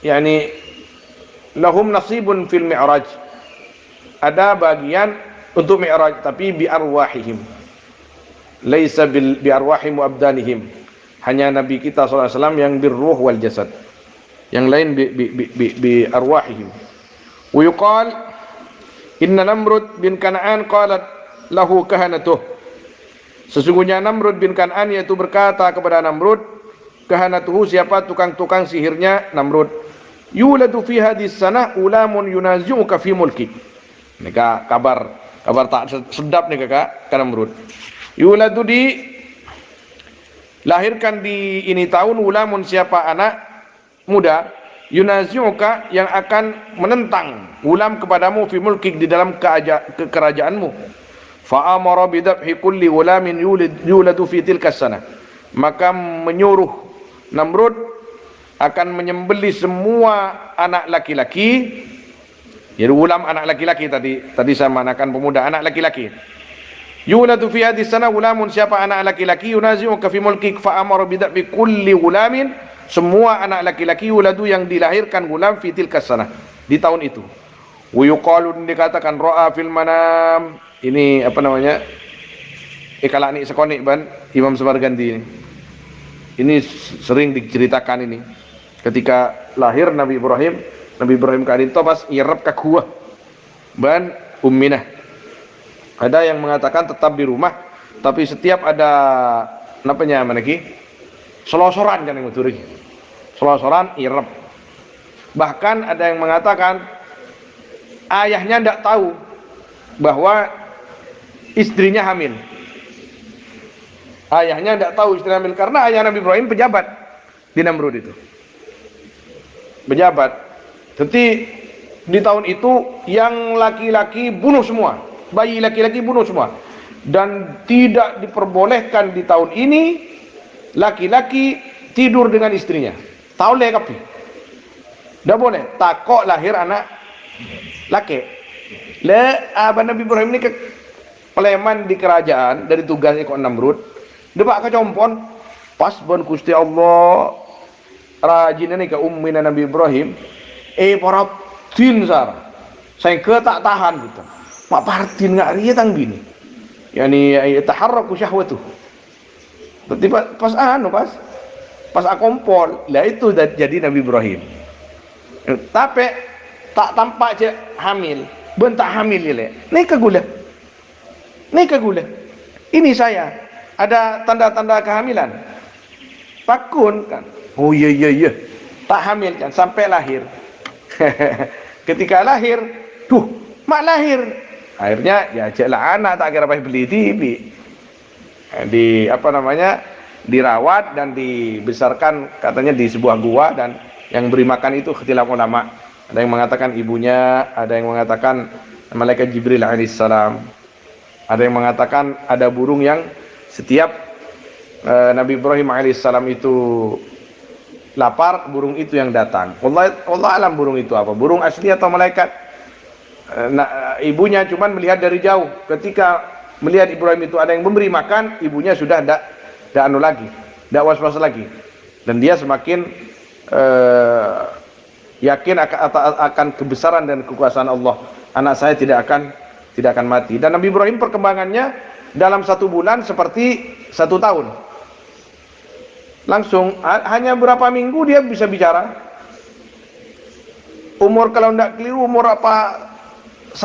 A: yani lahum nasibun fil mi'raj. Ada bagian untuk mi'raj, tapi bi arwahihim, laisa bi arwahim wa abdanihim. Hanya Nabi kita SAW yang birruh wal jasad, yang lain bi arwahihim. Wa yuqal inna Namrud bin Kan'an qalat lahu kahanatuh. Sesungguhnya Namrud bin Kan'an yaitu berkata kepada Namrud, kahanatuhu, siapa tukang-tukang sihirnya Namrud, yuladu fi hadis sanah ulamun yunazi'uka fi mulki. Ini kabar tak sedap nih kakak karena Namrud. Yuladu lahirkan di ini tahun ulamun, siapa anak muda, yunazi'uka yang akan menentang ulam kepadamu fi mulkik di dalam kekerajaanmu. Fa amara bi dhabhi kulli ulamin yuladu fi tilka sanah, maka menyuruh Namrud akan menyembelih semua anak laki-laki. Jadi ulam anak laki-laki tadi saya manakan pemuda anak laki-laki. Yuladu fi hadis sana ulamun, siapa anak laki-laki, yunazi'uka fi mulkik fa amara bi dhabhi kulli ulamin, semua anak laki-laki yuladu yang dilahirkan ulam fi tilka sana di tahun itu. Wa yuqalu, dikatakan ra'a fil manam, ini apa namanya? Kalak ni sekonik ban Imam Samarkandi ini sering diceritakan ini. Ketika lahir Nabi Ibrahim kadin to pas nyerep ka gua ban Umminah. Ada yang mengatakan tetap di rumah, tapi setiap ada namanya mana ki? Selosoran kan yang betul. Selosoran irep. Bahkan ada yang mengatakan ayahnya tidak tahu bahwa istrinya hamil. Ayahnya tidak tahu istrinya hamil karena ayah Nabi Ibrahim pejabat di Namrud itu. Pejabat. Jadi di tahun itu yang laki-laki bunuh semua, bayi laki-laki bunuh semua, dan tidak diperbolehkan di tahun ini laki-laki tidur dengan istrinya. Tahu le kapi? Tidak boleh. Takok lahir anak laki. Le abah Nabi Ibrahim ini ke peleman di kerajaan dari tugasnya kok Namrud. Debak kecompon pas bon Gusti Allah rajin ini ke ummina Nabi Ibrahim. Para tin sar. Saya ke tak tahan gitu. Mak partin nggak ria tang bini. Yani taharraku syahwatu. Berarti pas akompol, lah itu jadi Nabi Ibrahim. Tapi tak tampak je hamil, bentak hamil le. Nih kegula. Ini saya ada tanda-tanda kehamilan. Pakun kan. Oh iya. Tak hamil kan sampai lahir. Ketika lahir, mak lahir. Akhirnya ya jelah anak tak kira beli TV. Dirawat dan dibesarkan katanya di sebuah gua, dan yang beri makan itu ikhtilaf ulama. Ada yang mengatakan ibunya, ada yang mengatakan malaikat Jibril alaihissalam. Ada yang mengatakan ada burung yang setiap Nabi Ibrahim alaihissalam itu lapar, burung itu yang datang. Allah alam burung itu apa? Burung asli atau malaikat? Ibunya cuman melihat dari jauh. Ketika melihat Ibrahim itu ada yang memberi makan, ibunya sudah tidak was-was lagi. Dan dia semakin yakin akan kebesaran dan kekuasaan Allah. Anak saya tidak akan mati. Dan Nabi Ibrahim perkembangannya dalam 1 bulan seperti 1 tahun. Langsung hanya berapa minggu dia bisa bicara. Umur kalau tidak keliru umur 1-2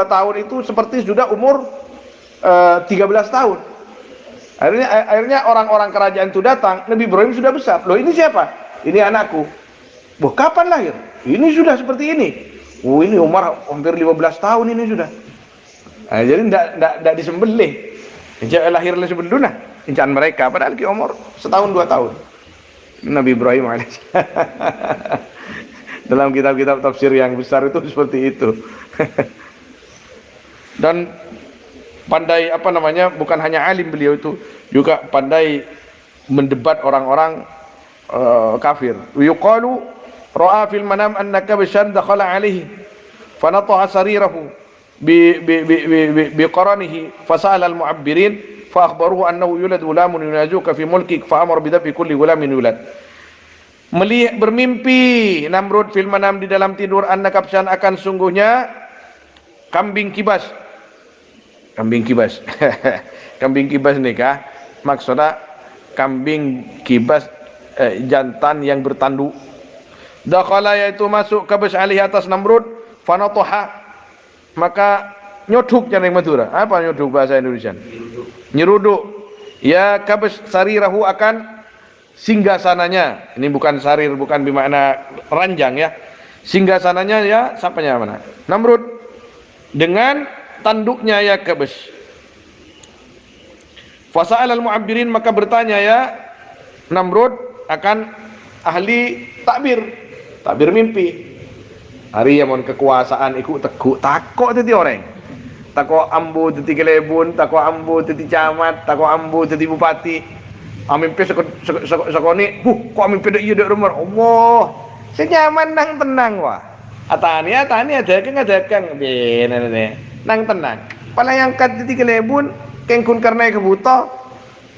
A: tahun itu seperti sudah umur 13 tahun. Akhirnya orang-orang kerajaan itu datang. Nabi Ibrahim sudah besar. Loh, ini siapa? Ini anakku. Wah, kapan lahir? Ini sudah seperti ini. Ini umur hampir 15 tahun ini sudah. Jadi tidak disembelih. Lahir sebelumnya incan mereka. Padahal ki umur 1-2 tahun. Nabi Ibrahim alaihissalam. Dalam kitab-kitab tafsir yang besar itu seperti itu. Dan pandai bukan hanya alim beliau itu, juga pandai mendebat orang-orang kafir. Yuqalu ra'a fil manam annaka bishan dakhala alaihi fanata'a sarirahu bi qaranihi fasala al mu'abbirin fa akhbaruhu annahu yulad gulamun yunazuka fi mulkik fa amara bi dhabi kulli gulamin yulad. Bermimpi Namrud fil manam di dalam tidur annaka bishan akan sungguhnya kambing kibas. Kambing kibas nih kah? Maksudnya kambing kibas jantan yang bertanduk. Dakhala yaitu masuk kabas alih atas Namrud, fanatoha maka nyoduk yang Madura. Apa nyoduk bahasa Indonesia? Nyeruduk. Ya kabas sarirahu akan singgasananya. Ini bukan sarir, bukan bermakna ranjang ya. Singgasananya ya sapanya mana? Namrud dengan tanduknya ya kabas. Fasa'al al-mu'abbirin maka bertanya ya Namrud akan ahli takbir mimpi. Hari yang mohon kekuasaan ikut teguk takok tadi orang. Takok ambu tadi kelebun, takok ambu tadi camat, takok ambu tadi bupati. Mimpi sekoni, kok mimpi dak iya dak rumah. Allah, senyaman nang tenang wah. Atani dagang benane. Nang tenang. Pala yang kat tadi kelebun, kengkun karena kebuta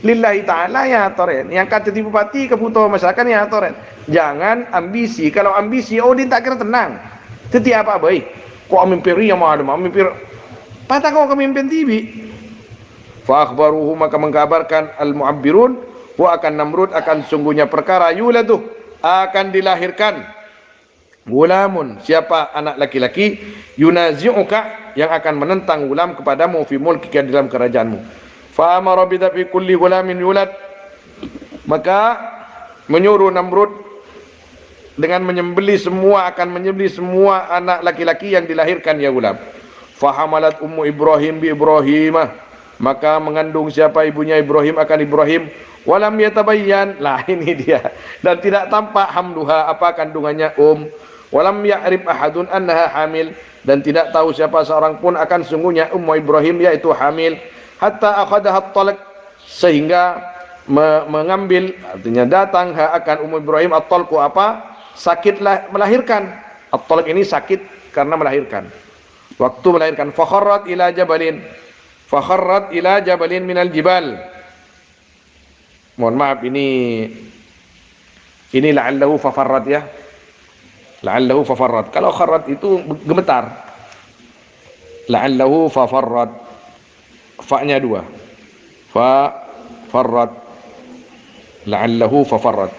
A: lillahi ta'ala ya toren. Yang kat tadi bupati kebuta masyarakat ya toren. Jangan ambisi. Kalau ambisi Odin tak kira tenang. Teti apa baik? Kok mimpi yang mau ada mimpi patah kau kemimpin tibi. Fa akhbaruhu maka mengkabarkan al-mu'abbirun wa akan Namrud akan sungguhnya perkara yuladu akan dilahirkan Gulamun, siapa anak laki-laki, yunazi'uka, yang akan menentang gulam kepadamu, fi mulkika, dalam kerajaanmu. Fa amara bi dhabi kulli gulamin yulad, maka menyuruh Namrud dengan menyembelih semua, akan menyembelih semua anak laki-laki yang dilahirkan ya gulam. Fa hamalat ummu Ibrahim bi Ibrahimah, maka mengandung siapa ibunya Ibrahim akan Ibrahim. Walam yatabayyan, lah ini dia, dan tidak tampak hamluha, apa kandungannya Walam ya'rif ahadun annaha hamil, dan tidak tahu siapa seorang pun akan sungguhnya ummu Ibrahim yaitu hamil. Hatta akhadaha at-talaq, sehingga mengambil, artinya datang akan ummu Ibrahim at-talqu, apa? Sakitlah melahirkan. At-talaq ini sakit karena melahirkan. Waktu melahirkan, fakharrat ila jabalin minal jibal. Mohon maaf, ini la'allahu fafarrat ya. La'allahu fafarrat. Kalau kharrat itu gemetar. La'allahu fafarrat. Fa-nya 2. Fafarrat. La'allahu fafarrat.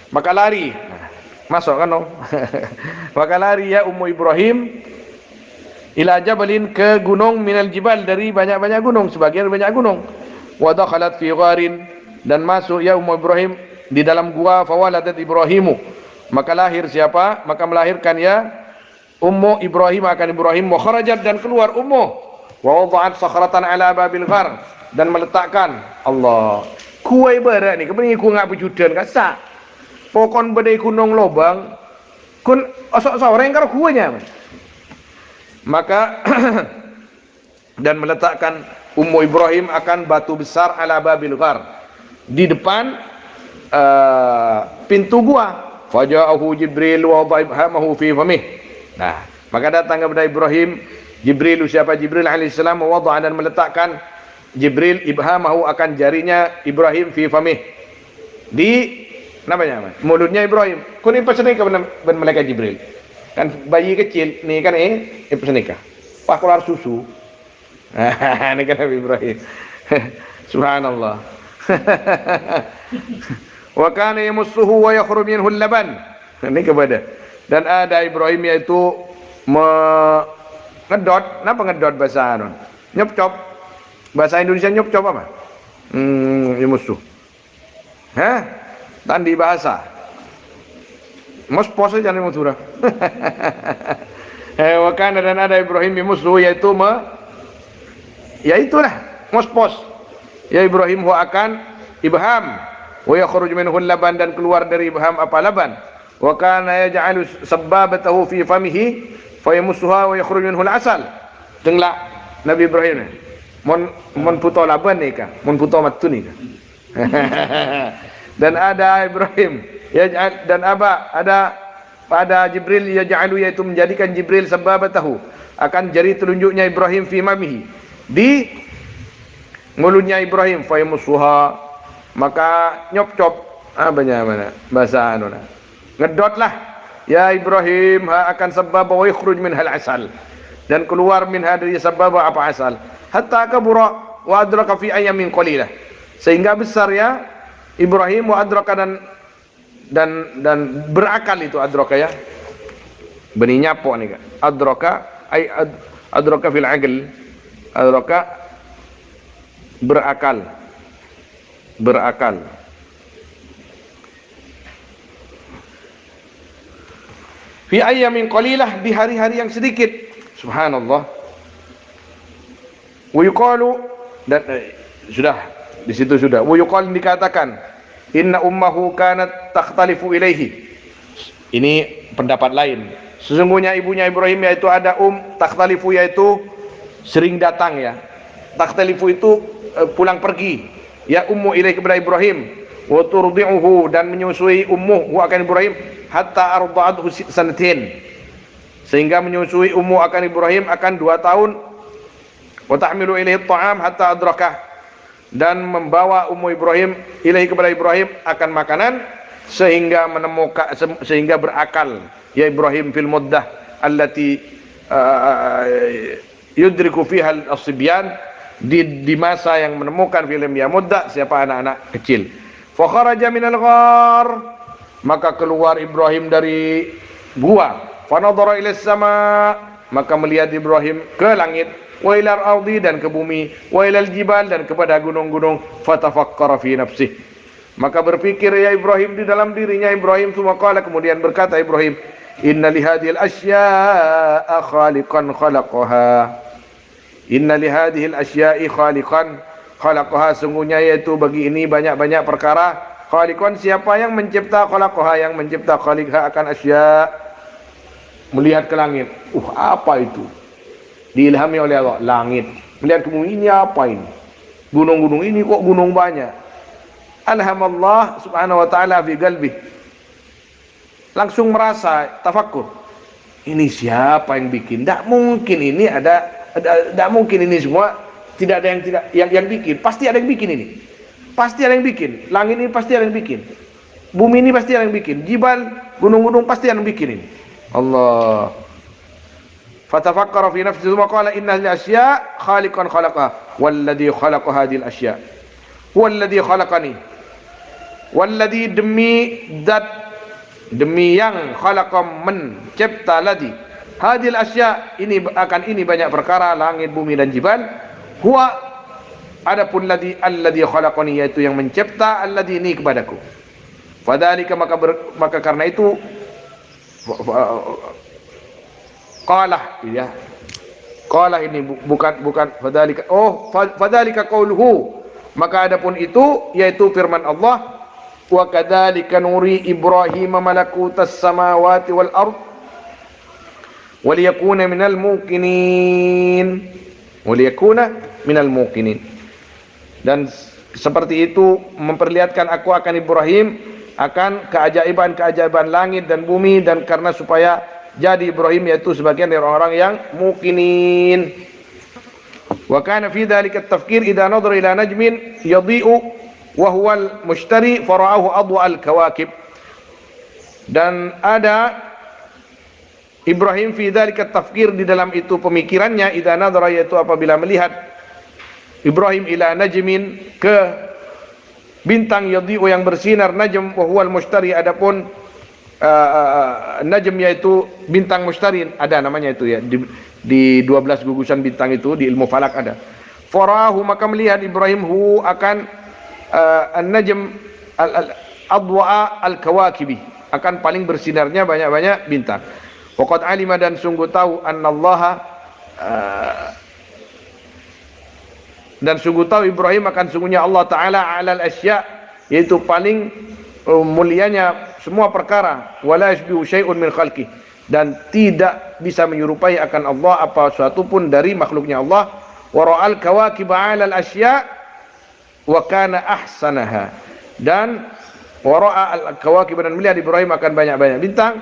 A: Maka lari. Masuk kan dong? Maka lari ya Ummu Ibrahim ila jabalin, ke gunung, minal jibal, dari banyak-banyak gunung, sebagian banyak gunung. Wa dakhalat fi gharin, dan masuk ya Ummu Ibrahim di dalam gua. Fawaladat Ibrahimu, maka lahir siapa? Maka melahirkan ya Ummu Ibrahim akan Ibrahim. Wa kharajat, dan keluar Ummu. Wa wada'at sakhratan ala babil ghar, dan meletakkan Allah kuai berat ni kebening ku ngap judan kasak pokon bedai kunong lobang kun osok soreng karo kuanya. Maka dan meletakkan Ummu Ibrahim akan batu besar ala babil ghar, di depan pintu gua. Faja'ahu Jibril wa wada'ibhamahu fi famih. Nah, maka datang kepada Ibrahim Jibril, siapa Jibril alaihissalam, wa wada'a, dan meletakkan Jibril ibhamahu akan jarinya Ibrahim fi famih, di namanya mulutnya Ibrahim. Kuni pesenika ben malaikat Jibril. Kan bayi kecil nih kan pesenika. Pak keluar susu. Ini kan Nabi Ibrahim. Subhanallah. Wa kana yamussuhu wa yakhruju minhu al-laban. Ini kepada, dan ada Ibrahim yaitu ngedot. Napa ngedot bahasa anu? Nyop-cop. Bahasa Indonesia nyop-cop apa? Yamussuh. Hah? Tandi bahasa. Mos pose jangan mutura. Wa kana, dan ada Ibrahim yamussuh, yaitu yaitulah mos pos. Ya Ibrahim huwa akan ibham. Wa yakhruju minhu al-laban, dan keluar dari ibham apa? Laban. Wa kana yaj'alu sabbabatahu fi famihi fa yamussuha wa yakhruju minhu al-asal. Denglak Nabi Ibrahim mon puto laban ni ka, mon puto matu ni ka. Dan ada Ibrahim dan ada Jibril yaj'alu, yaitu menjadikan Jibril sabbabatahu, akan jari telunjuknya Ibrahim fi mamihi, di mulutnya Ibrahim. Fa yamussuha, maka nyop-cop mana bahasa anu ngedot lah ya Ibrahim akan sabab wa yakhruj minha al-asal, dan keluar minha dari sabab apa asal. Hatta kabura wa adraka fi ayamin qalilah, sehingga besar ya Ibrahim wa adraka, dan berakal itu adraka ya. Beni nyapo nih kan. Adraka ay adraka fil aql. Adraka berakal. Fi ayamin qalilah, di hari-hari yang sedikit. Subhanallah. Wa yuqalu, dan sudah di situ sudah. Wa yuqal, dikatakan, inna ummahu kanat takhtalifu ilaihi. Ini pendapat lain. Sesungguhnya ibunya Ibrahim yaitu ada takhtalifu, yaitu sering datang ya. Takhtalifu itu pulang pergi. Ya ummu ilaihi, kepada Ibrahim. Wa turdi'uhu, dan menyusui ummu akan Ibrahim hatta arda'athu sanatin, sehingga menyusui ummu akan Ibrahim akan 2 tahun. Wa tahmilu ilaihi at-ta'am hatta adrakah, dan membawa Ummu Ibrahim ilahi, kepada Ibrahim akan makanan, sehingga menemukan, sehingga berakal ya Ibrahim fil muddah allati yudriku fiha as-sibyan, di masa yang menemukan film ya muddah, siapa anak-anak kecil. Fa kharaja minal ghar, maka keluar Ibrahim dari gua. Fanadhara ila sama, maka melihat Ibrahim ke langit, wa ilal ardi dan ke bumi, wa ilal jibal dan kepada gunung-gunung, fatafakkara fi nafsih. Maka berpikir ya Ibrahim di dalam dirinya Ibrahim, tsumma qala, kemudian berkata Ibrahim, inna li hadhil asya'a khaliqan khalaqaha. Inna li hadhil asya'i khaliqan khalaqaha, sungguhnya yaitu bagi ini banyak-banyak perkara. Khaliqan, siapa yang mencipta, khalaqaha yang mencipta, khaliqha akan asya'. Melihat ke langit, apa itu? Diilhami oleh Allah, langit. Melihat ke bumi, ini apa ini? Gunung-gunung ini kok gunung banyak? Alhamallah subhanahu wa ta'ala fi qalbi. Langsung merasa tafakkur. Ini siapa yang bikin? Tidak mungkin ini tidak mungkin ini semua tidak ada yang bikin. Pasti ada yang bikin ini. Pasti ada yang bikin. Langit ini pasti ada yang bikin. Bumi ini pasti ada yang bikin. Jibal, gunung-gunung pasti ada yang bikin ini. Allah. Fatafakkara fi nafsihi tsumma qala inna lil asya' khaliqan khalaqaha walladhi khalaqa hadhihi al asya' walladhi khalaqani, walladhi demi yang khalaqa mencipta ladhi hadhihi al asya', ini banyak perkara, langit, bumi dan jibal. Huwa, adapun alladhi khalaqani, yaitu yang mencipta, alladhi ini kepadaku. Fadzalika, maka karena itu qalah, ya. Qalah ini bukan fadzalika. Fadzalika qauluhu, maka adapun itu yaitu firman Allah, wa kadzalika nuri Ibrahim malakutas samawati wal ard waliyakuna minal muqinin. Dan seperti itu memperlihatkan aku akan Ibrahim akan keajaiban langit dan bumi, dan karena supaya jadi Ibrahim yaitu sebagian dari orang-orang yang muqinin. Wa kana fi dzalika at-tafkir idza nadhara ila najmin yadhi'u wa huwa al-mushtari fara'ahu adwa al-kawakib. Dan ada Ibrahim fi dzalika at-tafkir, di dalam itu pemikirannya, idza nadhara yaitu apabila melihat Ibrahim ila najmin ke bintang, yadhi'u yang bersinar, najm wa huwal mushtari, adapun najm yaitu bintang mushtari, ada namanya itu ya di 12 gugusan bintang itu di ilmu falak ada. Farahu, maka melihat Ibrahim hu akan an-najm al-adwa al-kawakibi, akan paling bersinarnya banyak-banyak bintang. Waqad alima, dan sungguh tahu, annallaha dan sungguh tahu Ibrahim akan sungguhnya Allah Ta'ala alal asya', yaitu paling mulianya semua perkara, wala yashbihu syai'un min khalqih, dan tidak bisa menyerupai akan Allah apa suatu pun dari makhluknya Allah. Wa ra'al kawakib alal asya' wa kana ahsanaha, dan wa ra'al kawakib, dan melihat Ibrahim akan banyak-banyak bintang,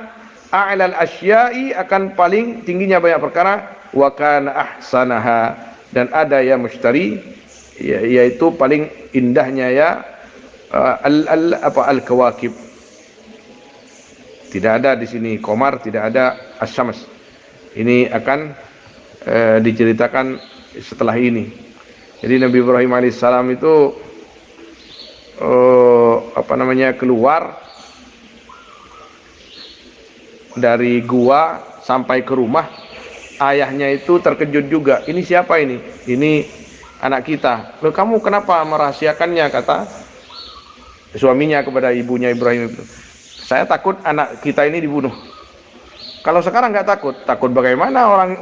A: alal asya'i akan paling tingginya banyak perkara, wa kana ahsanaha, dan ada ya mushtari, yaitu paling indahnya ya al-kawakib. Tidak ada di sini qamar, tidak ada asy-syams. Ini akan diceritakan setelah ini. Jadi Nabi Ibrahim alaihissalam itu keluar dari gua sampai ke rumah. Ayahnya itu terkejut juga. Ini siapa ini? Ini anak kita. Loh, kamu kenapa merahasiakannya? Kata suaminya kepada ibunya Ibrahim itu. Saya takut anak kita ini dibunuh. Kalau sekarang nggak takut. Takut bagaimana, orang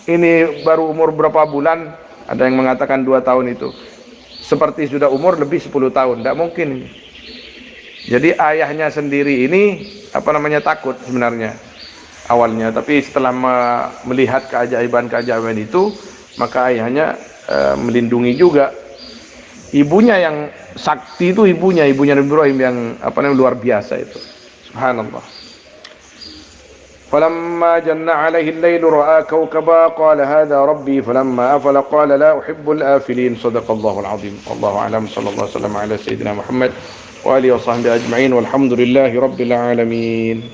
A: ini baru umur berapa bulan? Ada yang mengatakan 2 tahun itu. Seperti sudah umur lebih 10 tahun. Tidak mungkin. Jadi ayahnya sendiri ini takut sebenarnya awalnya, tapi setelah melihat keajaiban itu, maka ayahnya melindungi juga. Ibunya yang sakti itu, ibunya Nabi Ibrahim yang luar biasa itu. Subhanallah. Falamma janna alaihi al-lailu ra'a kawkaba qala hadha rabbi falamma afala qala la uhibbul afilin. Shadaqallahu al-azim. Wallahu a'lam. Sallallahu alaihi wasallam ala sayyidina Muhammad wa alihi wa sahbihi ajma'in walhamdulillahi rabbil alamin.